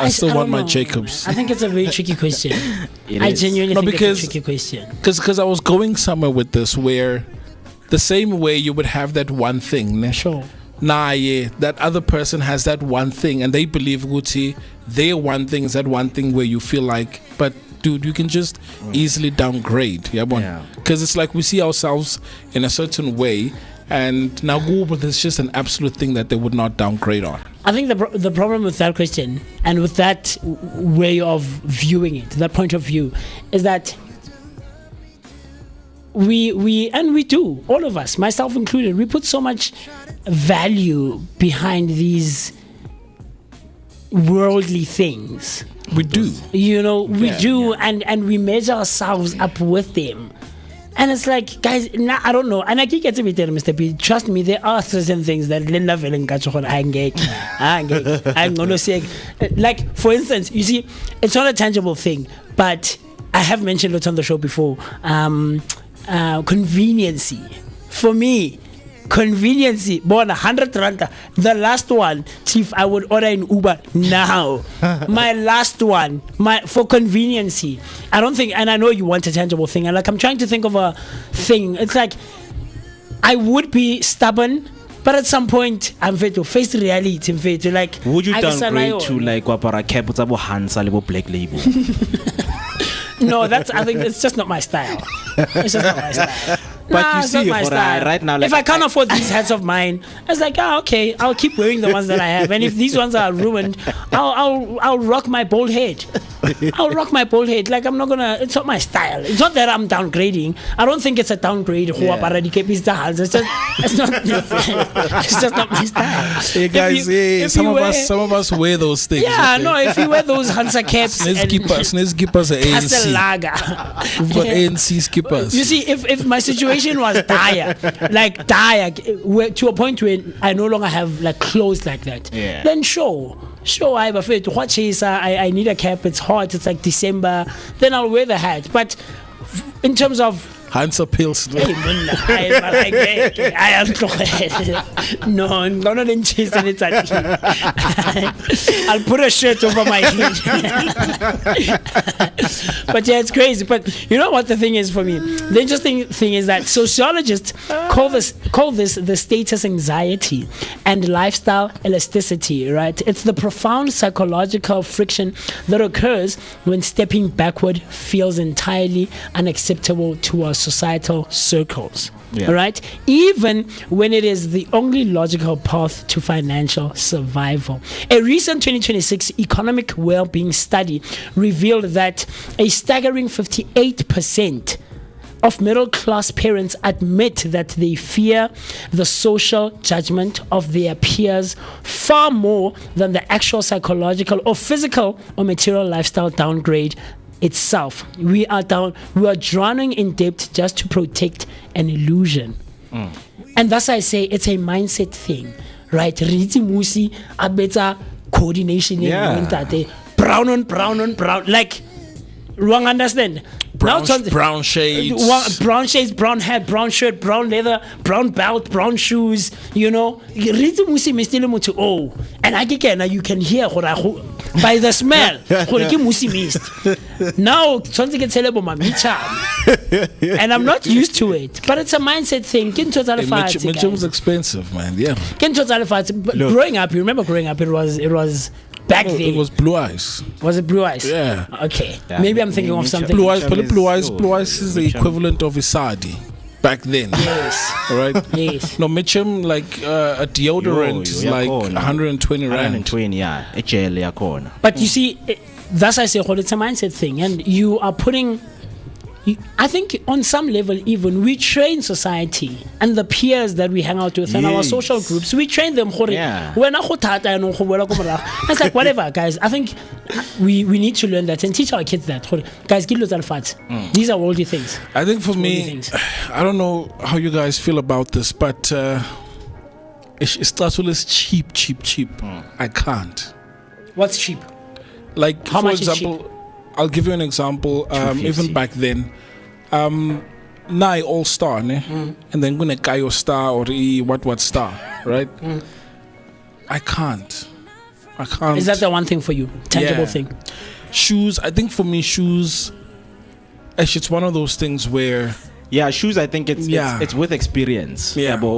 still want my Jacobs. I think it's a very tricky question. I genuinely think it's a tricky question. Because I was going somewhere with this where the same way you would have that one thing. Sure. That other person has that one thing and they believe Gucci, their one thing is that one thing where you feel like, but dude, you can just easily downgrade. Because it's like we see ourselves in a certain way, and now Google is just an absolute thing that they would not downgrade on. I think the problem with that question and with that way of viewing it, that point of view, is that we do, all of us, myself included, we put so much value behind these worldly things. We do. We do, and we measure ourselves up with them. And it's like, guys, I don't know. And I can't get to be there, Mr. P. Trust me, there are certain things that Linda Velen I'm going to say, like, for instance, you see, it's not a tangible thing, but I have mentioned it on the show before. Conveniency. For me, conveniency. Born 100 rand. The last one, Chief, I would order in Uber now. My last one, for conveniency. I don't think, and I know you want a tangible thing. And like, I'm trying to think of a thing. It's like, I would be stubborn, but at some point, I'm fit to face reality. Like, would you downgrade to like Wapara Cap with Hansa Black Label? No, I think it's just not my style. It's just not my style. But you see, right now, like, if I can't afford these hats of mine, it's like, okay, I'll keep wearing the ones that I have. And if these ones are ruined, I'll rock my bald head. I'll rock my bald head. Like, I'm not gonna. It's not my style. It's not that I'm downgrading. I don't think it's a downgrade. Yeah. It's just not my style. Hey guys, some of us wear those things. Yeah, okay? No. If you wear those Hansa caps, let's keep us ANC. We've got ANC skippers. You see, if my situation was dire, to a point where I no longer have like clothes like that, then sure, I have a fit. I need a cap. It's hot. It's like December. Then I'll wear the hat. But in terms of Hansa pills. No, not in chase and it's I'll put a shirt over my head. But yeah, it's crazy. But you know what the thing is for me? The interesting thing is that sociologists call this the status anxiety and lifestyle elasticity, right? It's the profound psychological friction that occurs when stepping backward feels entirely unacceptable to us societal circles, right? Even when it is the only logical path to financial survival. A recent 2026 economic well-being study revealed that a staggering 58% of middle-class parents admit that they fear the social judgment of their peers far more than the actual psychological or physical or material lifestyle downgrade itself. We are drowning in debt just to protect an illusion. And thus I say it's a mindset thing, right? MooCee, a better coordination. Brown on brown, like, wrong understand? Brown shades, brown hat, brown shirt, brown leather, brown belt, brown shoes. You know, and I can you can hear by the smell. Now something can tell about my and I'm not used to it, but it's a mindset thing. Mitchum's expensive, man. Yeah. But growing up, you remember growing up, it was. Back then, it was Blue Eyes. Was it Blue Eyes? Yeah. Okay. Maybe I'm thinking of something. Blue Eyes is the equivalent of Isadi back then. Yes. Right? Yes. No, Mitchum, like a deodorant is like 120 rand. 120, yeah. But you see, that's I say, it's a mindset thing, and you are putting. I think on some level, even we train society and the peers that we hang out with and our social groups. We train them. It's like whatever, guys. I think we need to learn that and teach our kids that. Guys, these are worldly things. I think for me, I don't know how you guys feel about this, but it's cheap. I can't. What's cheap? Like, how for much example, is cheap? I'll give you an example. Even back then, Nai All Star, and then gonna Kayo Star or what star, right? I can't. Is that the one thing for you? Tangible thing? Shoes. I think for me, shoes. Actually, it's one of those things where. Yeah, shoes. I think it's with experience. Yeah, but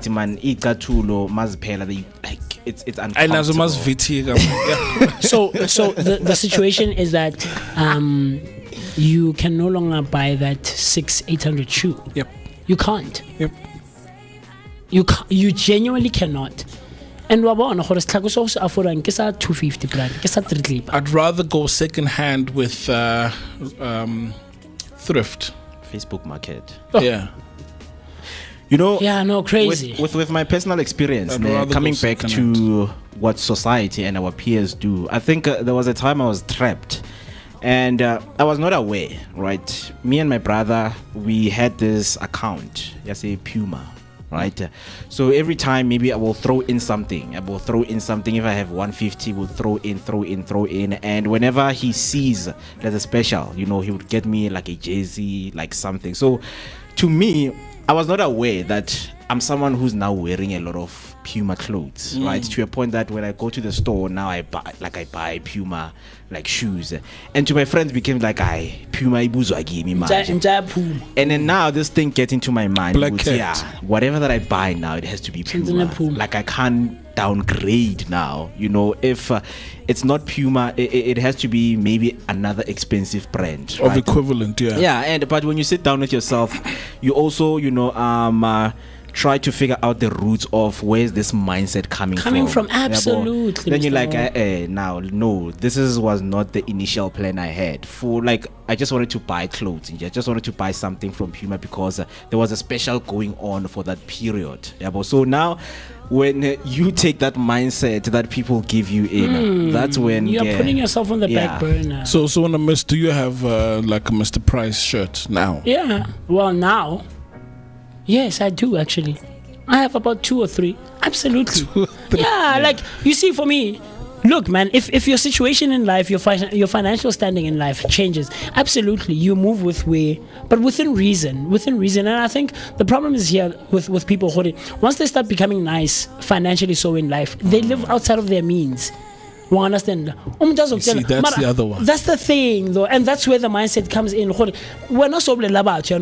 man, it's uncomfortable. So the situation is that you can no longer buy that 600-800 shoe. Yep. You can't. Yep. You genuinely cannot. And I'd rather go second hand with thrift. Facebook Market. Yeah. You know, crazy. With my personal experience, coming back to what society and our peers do, I think there was a time I was trapped, and I was not aware. Right, me and my brother, we had this account, say Puma, right? So every time maybe I will throw in something. If I have 150, we'll throw in. And whenever he sees there's a special, he would get me like a jersey, like something. So to me, I was not aware that I'm someone who's now wearing a lot of Puma clothes, right? To a point that when I go to the store now, I buy Puma like shoes, and to my friends became like, Puma ibuzwa kimi manje. And then now this thing gets into my mind. Whatever that I buy now, it has to be Puma. Like I can't downgrade now. If it's not Puma, it has to be maybe another expensive brand of equivalent. But when you sit down with yourself, you also try to figure out the roots of where's this mindset coming from. Absolutely. Then you're like, no, this was not the initial plan I had. For like, I just wanted to buy clothes. I just wanted to buy something from Puma because there was a special going on for that period. So now, when you take that mindset that people give you in, that's when you're putting yourself on the back burner. So on a miss, do you have like a Mr. Price shirt now? Yeah. Well, now. Yes, I do actually. I have about 2 or 3. Absolutely. 2 or 3. Yeah, like you see, for me, look, man, if your situation in life, your financial standing in life changes, absolutely, you move but within reason. And I think the problem is here with people holding. Once they start becoming nice financially, so in life, they live outside of their means. You understand? See, that's the other one. That's the thing, though, and that's where the mindset comes in. We're not so about me.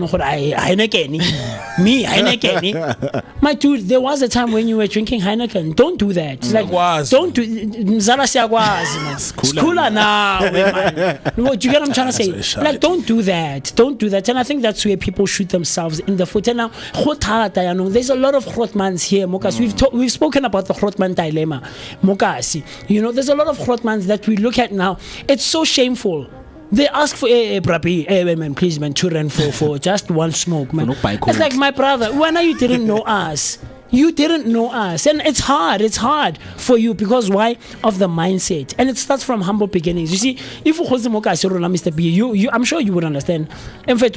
My dude, there was a time when you were drinking Heineken. Don't do that. Don't do. Skula now, man. Do you get what I'm trying to say? Like, don't do that. And I think that's where people shoot themselves in the foot. And now, there's a lot of Grotmans here, Moeketsi. We've spoken about the Grotman dilemma, Moeketsi. There's a lot of Grotmans that we look at now. It's so shameful. They ask for man, please, man, 2 rand for just one smoke, man. It's like, my brother, when you didn't know us. You didn't know us, and it's hard for you because why? Of the mindset, and it starts from humble beginnings. You see, if you hold Mr. B, I'm sure you would understand. In fact,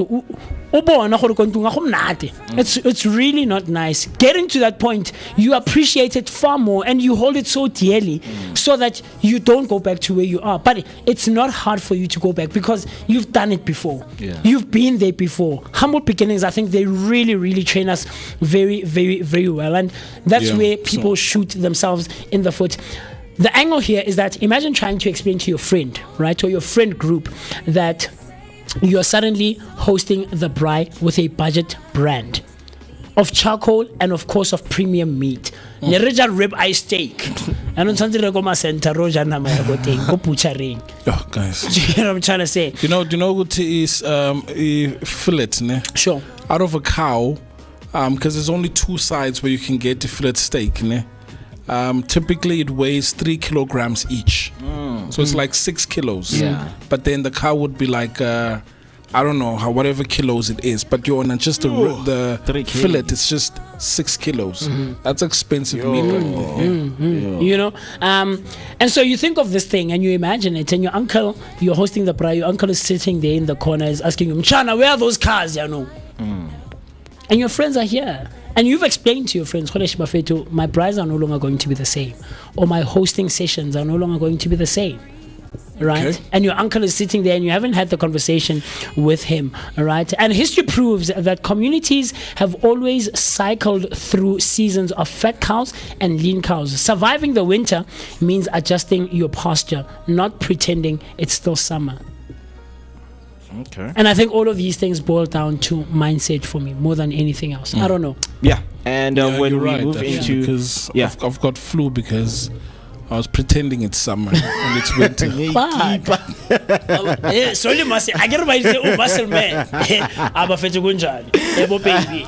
it's really not nice. Getting to that point, you appreciate it far more, and you hold it so dearly, so that you don't go back to where you are. But it's not hard for you to go back because you've done it before. You've been there before. Humble beginnings, I think they really, really train us very, very, very well. And that's where people shoot themselves in the foot. The angle here is that imagine trying to explain to your friend, right, or your friend group that you're suddenly hosting the braai with a budget brand of charcoal and of course of premium meat. Nereja rib eye steak. I don't want to go center roja na go butchering. Oh, guys. Do you know what I'm trying to say? Do you know what is fillet, ne? Sure. Out of a cow. Because there's only 2 sides where you can get the fillet steak. Ne? Typically, it weighs 3 kilograms each. So it's like 6 kilos. Yeah. But then the cow would be like, I don't know, whatever kilos it is. But you're on just the fillet, it's just 6 kilos. That's expensive meat right there. And so you think of this thing and you imagine it, and your uncle, you're hosting the braai, your uncle is sitting there in the corner, is asking you, Mchana, where are those cars, And your friends are here. And you've explained to your friends, my braais are no longer going to be the same. Or my hosting sessions are no longer going to be the same. Right? Okay. And your uncle is sitting there and you haven't had the conversation with him. Right? And history proves that communities have always cycled through seasons of fat cows and lean cows. Surviving the winter means adjusting your posture, not pretending it's still summer. Okay. And I think all of these things boil down to mindset for me more than anything else. I don't know. Yeah. And when we move into... Because I've got flu because I was pretending it's summer and it's winter. So you must say, I get my muscle man. I'm a baby.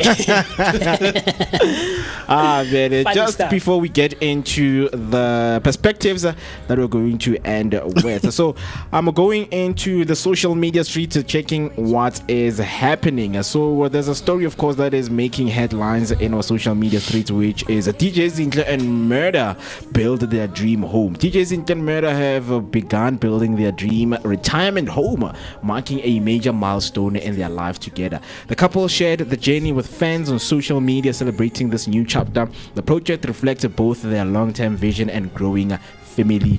Just start. Before we get into the perspectives that we're going to end with. So I'm going into the social media streets, checking what is happening. So there's a story, of course, that is making headlines in our social media streets, which is DJ Zinhle and Murder build their dream dream home. DJs in Canberra have begun building their dream retirement home, marking a major milestone in their life together. The couple shared the journey with fans on social media, celebrating this new chapter. The project reflects both their long-term vision and growing family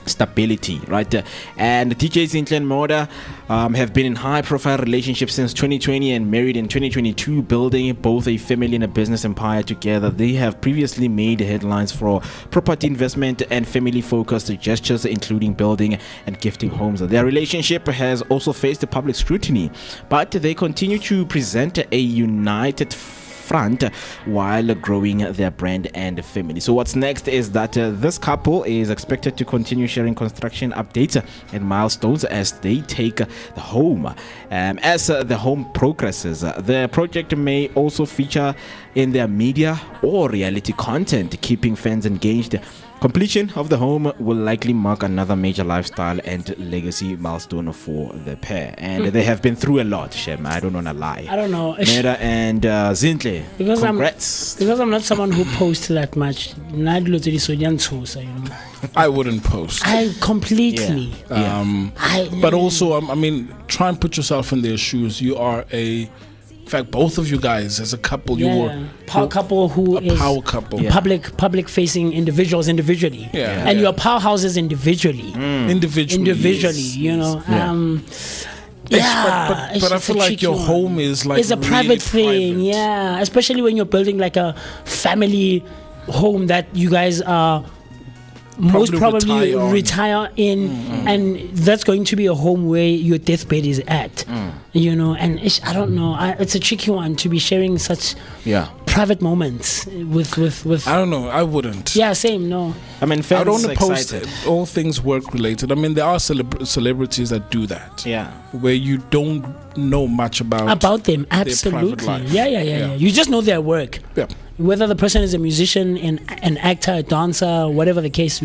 stability, right? And DJs in Glenmore have been in high-profile relationships since 2020 and married in 2022, building both a family and a business empire together. They have previously made headlines for property investment and family-focused gestures, including building and gifting homes. Their relationship has also faced public scrutiny, but they continue to present a united front while growing their brand and family. So what's next is that this couple is expected to continue sharing construction updates and milestones as they take the home. As the home progresses, the project may also feature in their media or reality content, keeping fans engaged. Completion of the home will likely mark another major lifestyle and legacy milestone for the pair. And they have been through a lot, Shem. I don't want to lie. I don't know. Mera and Zintle, because congrats. Because I'm not someone who posts that much. I wouldn't post. I completely. But also, I mean, try and put yourself in their shoes. You are in fact, both of you guys as a couple, you were power couple who is power couple, public facing individuals individually, and your powerhouses individually, individually, you know. But I feel like your home is like it's a private thing, especially when you're building like a family home that you guys are most probably retire in, and that's going to be a home where your deathbed is at, you know. And I don't know, it's a tricky one to be sharing such private moments with I don't know, I wouldn't. Same. No, I mean, I don't want to post all things work related. I mean, there are celebrities that do that, where you don't know much about them. Absolutely. You just know their work. Whether the person is a musician, an actor, a dancer, whatever the case,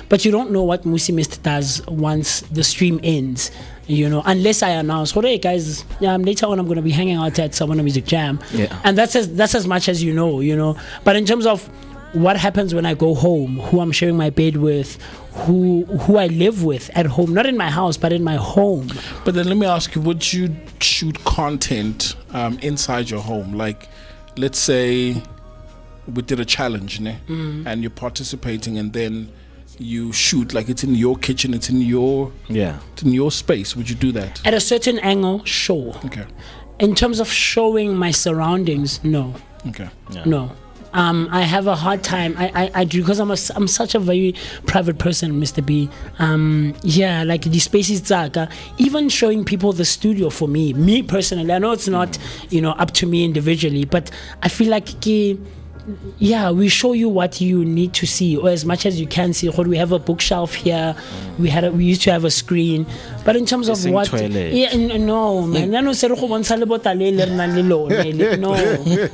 but you don't know what MooCee Mist does once the stream ends, you know, unless I announce, hey guys, later on I'm going to be hanging out at Savannah Music Jam, and that's as much as you know. But in terms of what happens when I go home, who I'm sharing my bed with, who I live with at home, not in my house but in my home. But then let me ask you, would you shoot content inside your home? Like, let's say we did a challenge, and you're participating, and then you shoot, like it's in your kitchen, it's in your space. Would you do that? At a certain angle, sure. Okay. In terms of showing my surroundings, no. Okay. No. I have a hard time. I do, because I'm such a very private person, Mr. B. Like the spaces, even showing people the studio for me personally. I know it's not, up to me individually, but I feel like we show you what you need to see, or as much as you can see. We have a bookshelf here. We used to have a screen, but in terms of what, no man, no.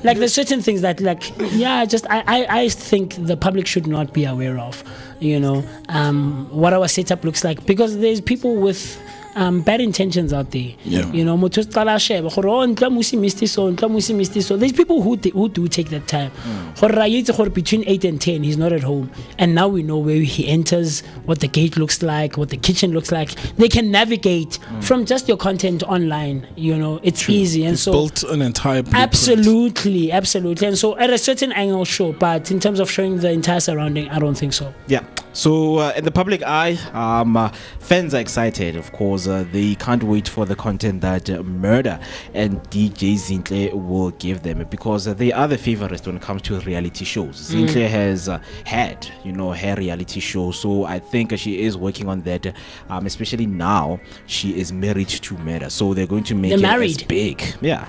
Like there's certain things that, like, I think the public should not be aware of, what our setup looks like, because there's people with bad intentions out there. There's people who do take that time. Between 8 and 10 he's not at home, and now we know where he enters, what the gate looks like, what the kitchen looks like. They can navigate from just your content online. It's easy, and you've so built an entire blueprint. Absolutely. And so at a certain angle, sure, but in terms of showing the entire surrounding, I don't think so. So in the public eye, fans are excited, of course. They can't wait for the content that Murder and DJ Zintle will give them, because they are the favorites when it comes to reality shows. Zintle has had, her reality show, so I think she is working on that, especially now she is married to Murder, so they're going to make it as big.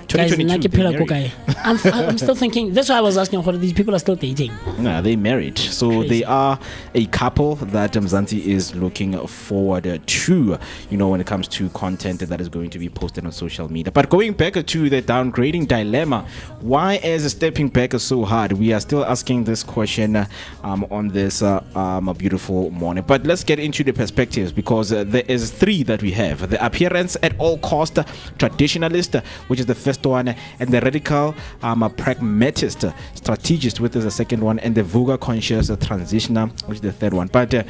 2022. I'm still thinking, that's why I was asking, these people are still dating. No, they married, so they are a couple couple that Mzansi is looking forward to, when it comes to content that is going to be posted on social media. But going back to the downgrading dilemma, why is stepping back so hard? We are still asking this question on this beautiful morning. But let's get into the perspectives, because there is three that we have: the appearance at all cost traditionalist, which is the first one, and the radical pragmatist strategist, which is the second one, and the Vooka conscious transitioner, which is the third one. But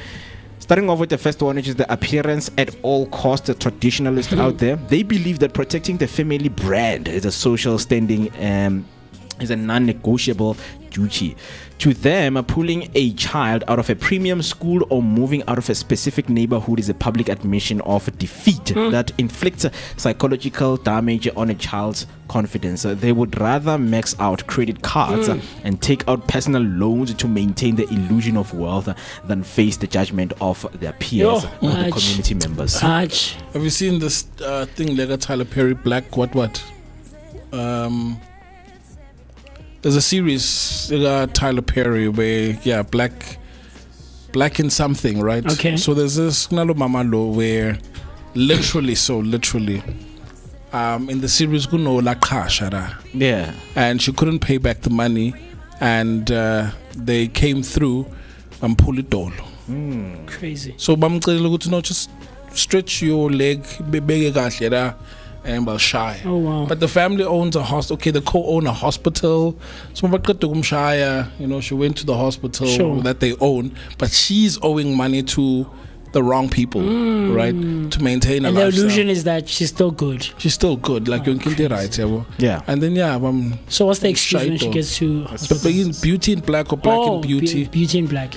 starting off with the first one, which is the appearance at all cost traditionalist out there, they believe that protecting the family brand is a social standing is a non-negotiable duty. To them, pulling a child out of a premium school or moving out of a specific neighborhood is a public admission of defeat that inflicts psychological damage on a child's confidence. They would rather max out credit cards and take out personal loans to maintain the illusion of wealth than face the judgment of their peers or the community members. Have you seen this thing like a Tyler Perry Black what? There's a series, Tyler Perry, where black in something, right? Okay. So there's this Nalo Mamalo where literally, in the series, and she couldn't pay back the money, and they came through and pulled it all. Crazy. So just stretch your leg, and shy. Oh wow. But the family owns a hospital. Okay, they co-own a hospital. So she went to the hospital that they own, but she's owing money to the wrong people, right? To maintain a and lifestyle. The illusion is that she's still good. She's still good, like you're right, yeah. And then so what's the excuse when she gets to hospital? Beauty in black or black in beauty? Beauty in black.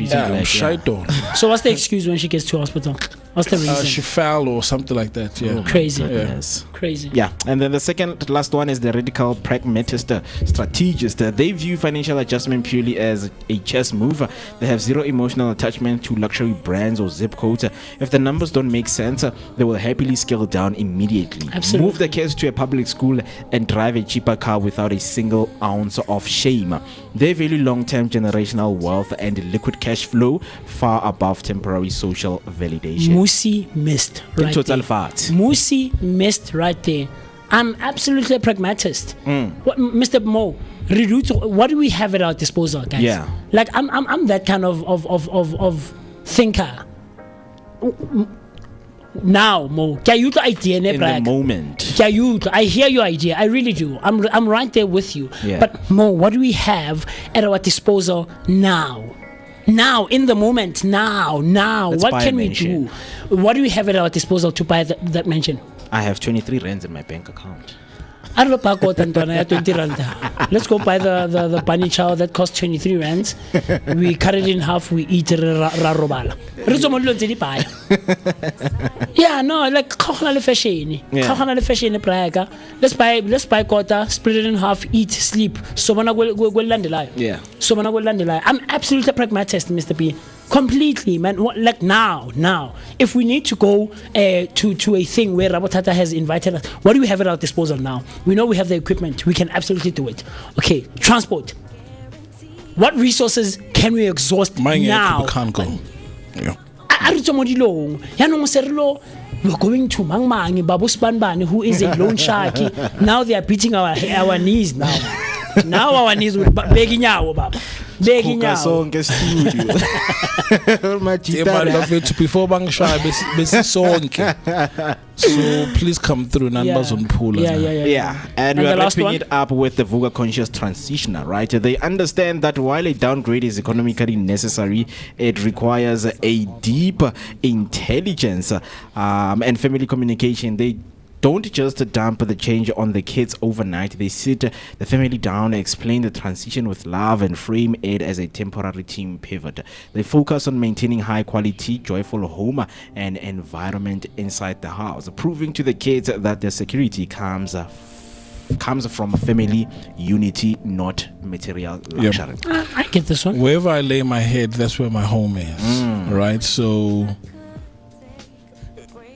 So what's the excuse when she gets to hospital? What's the reason? She fell or something like that. Yeah. Crazy. Yes. Crazy. Yeah. And then the second last one is the radical pragmatist strategist. They view financial adjustment purely as a chess move. They have zero emotional attachment to luxury brands or zip codes. If the numbers don't make sense, they will happily scale down immediately. Absolutely. Move the kids to a public school and drive a cheaper car without a single ounce of shame. They value long-term generational wealth and liquid cash flow far above temporary social validation. MooCee missed right total there. Facts. MooCee missed right there. I'm absolutely a pragmatist. What, Mr. Mo, what do we have at our disposal, guys? Yeah. Like I'm that kind of thinker. Now, Mo, in the moment. I hear your idea. I really do. I'm right there with you. Yeah. But Mo, what do we have at our disposal now? Now, in the moment, now. Let's what buy can a we mansion. do? What do we have at our disposal to buy that mansion? I have 23 rands in my bank account. I don't know, 20 rand. Let's go buy the bunny chow that costs 23 rands. We cut it in half, we eat it. Yeah, no, like fashion. Let's buy quarter, split it in half, eat, sleep. Yeah. I'm absolutely a pragmatist, Mr. B. Completely, man. Like now. If we need to go to a thing where Rabotata has invited us, what do we have at our disposal now? We know we have the equipment. We can absolutely do it. Okay, transport. What resources can we exhaust now? Can't go. Yeah. We're going to Mangmangi, Babu Spanban, who is a loan sharky. Now they are beating our knees now. Now our knees will begging out, Baba. Begging out. Before Bang so please come through numbers on pool. Yeah. And we are wrapping it up with the Vooka conscious transitioner, right? They understand that while a downgrade is economically necessary, it requires a deep intelligence and family communication. They don't just dump the change on the kids overnight. They sit the family down, explain the transition with love, and frame it as a temporary team pivot. They focus on maintaining high quality, joyful home and environment inside the house, proving to the kids that their security comes from family unity, not material luxury. I get this one. Wherever I lay my head, that's where my home is. Right? So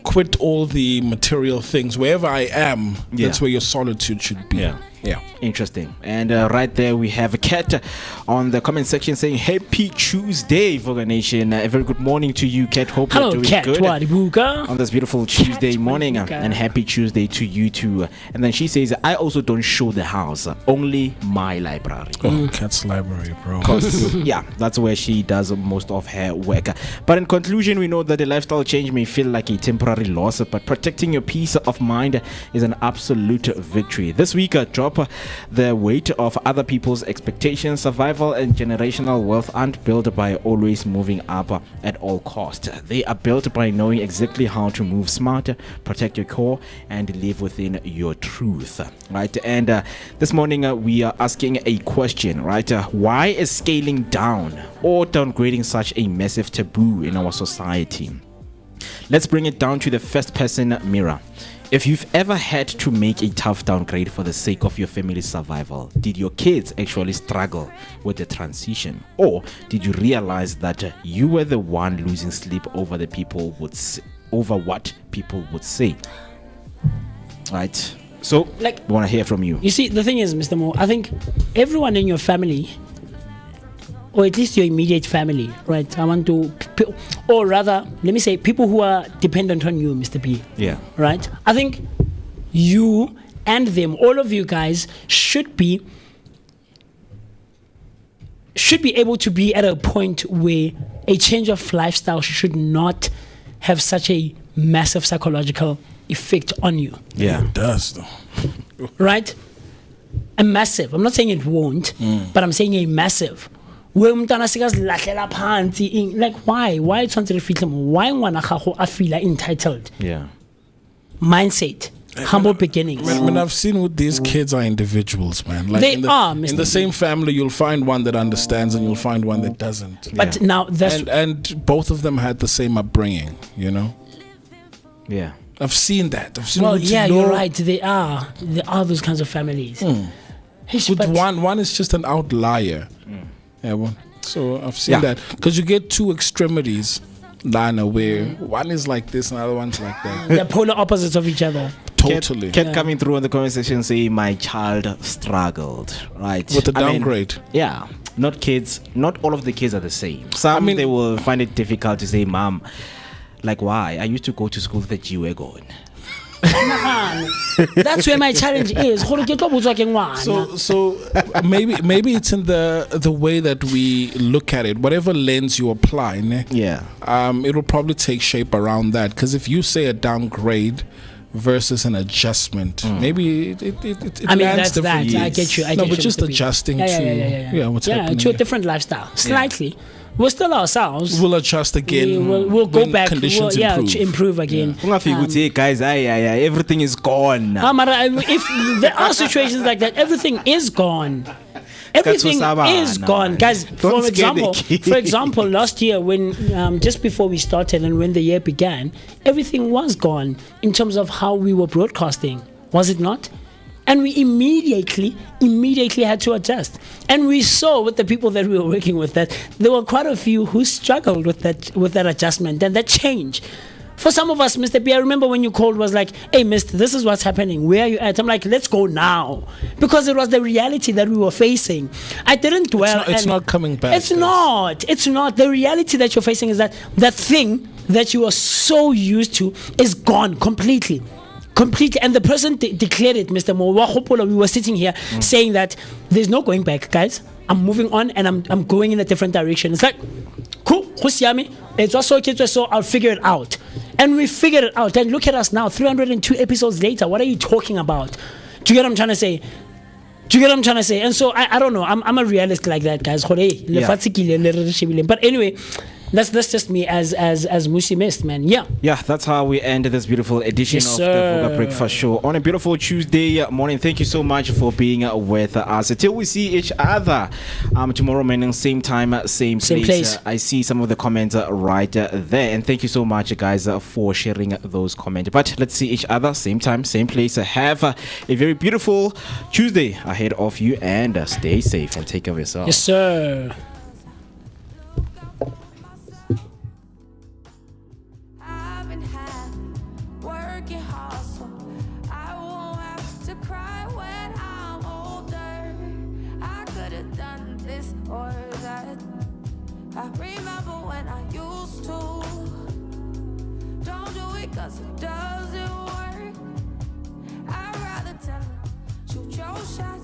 quit all the material things. Wherever I am, that's where your solitude should be. Yeah. Interesting. And right there we have a cat on the comment section saying Happy Tuesday, Vooka Nation. A very good morning to you, Cat. Hope Hello, you're doing Cat. good Vooka. on this beautiful Tuesday morning. Vooka. And happy Tuesday to you too. And then she says, I also don't show the house, only my library. Oh, Cat's library, bro. Yeah, that's where she does most of her work. But in conclusion, we know that a lifestyle change may feel like a temporary loss, but protecting your peace of mind is an absolute victory. This week, drop the weight of other people's expectations. Survival and generational wealth aren't built by always moving up at all costs. They are built by knowing exactly how to move smart, protect your core, and live within your truth. Right? And this morning, we are asking a question, right? Why is scaling down or downgrading such a massive taboo in our society? Let's bring it down to the first person mirror. If you've ever had to make a tough downgrade for the sake of your family's survival, did your kids actually struggle with the transition? Or did you realize that you were the one losing sleep over over what people would say? Right? So, we want to hear from you. You see, the thing is, Mr. Mo, I think everyone in your family, or at least your immediate family, right? I want to, or rather, let me say, people who are dependent on you, Mr. P. Yeah. Right? I think you and them, all of you guys, should be able to be at a point where a change of lifestyle should not have such a massive psychological effect on you. Yeah. It does, though. Right? A massive. I'm not saying it won't, but I'm saying a massive. Like, why? Why it's why I feel entitled? Yeah. Mindset. Humble beginnings. When I've seen what these kids are individuals, man. Like They in are, in Mr. the same family, you'll find one that understands and you'll find one that doesn't. But now that's and both of them had the same upbringing, you know. Yeah. I've seen that. I've seen. well, good to yeah, know. you're right. There are those kinds of families. But one is just an outlier. Yeah, well, so I've seen that because you get two extremities, Lana, where one is like this and the other one's like that. They're polar opposites of each other. Totally. Kept coming through on the comment section saying my child struggled, right? With the downgrade. Yeah. Not kids, not all of the kids are the same. Some they will find it difficult to say, Mom, like why? I used to go to school with a G-Wagon. That's where my challenge is. So maybe it's in the way that we look at it. Whatever lens you apply, ne? Yeah. It'll probably take shape around that. Because if you say a downgrade versus an adjustment, maybe it I mean, lands that's that. differently. I get you. But just adjusting to what's happening. To a different lifestyle, slightly. We're still ourselves. We'll adjust again. We'll go back. Conditions improve again. Guys, everything is gone. If there are situations like that, everything is gone. Everything is gone, guys. For example, last year when just before we started and when the year began, everything was gone in terms of how we were broadcasting, was it not? And we immediately had to adjust. And we saw with the people that we were working with that there were quite a few who struggled with that adjustment and that change. For some of us, Mr. B, I remember when you called was like, hey, mister, this is what's happening. Where are you at? I'm like, let's go now. Because it was the reality that we were facing. I didn't dwell. It's not coming back. It's not. The reality that you're facing is that thing that you are so used to is gone completely. And the person declared it, Mr. Mo. We were sitting here saying that there's no going back, guys. I'm moving on and I'm going in a different direction. It's like, cool, it's also okay, so I'll figure it out. And we figured it out. And look at us now, 302 episodes later. What are you talking about? Do you get what I'm trying to say? And so I don't know. I'm a realist like that, guys. But anyway, that's just me as MooCee missed, man. Yeah, that's how we end this beautiful edition of the Vooka Breakfast Show on a beautiful Tuesday morning. Thank you so much for being with us. Until we see each other tomorrow morning, same time, same place. I see some of the comments right there, and thank you so much, guys, for sharing those comments. But let's see each other same time, same place. Have a very beautiful Tuesday ahead of you, and stay safe and take care of yourself. Yes, sir. Working hard so I won't have to cry when I'm old. that. I remember when I used to. Don't do it 'cause it doesn't work. I'd rather tell her, shoot your shot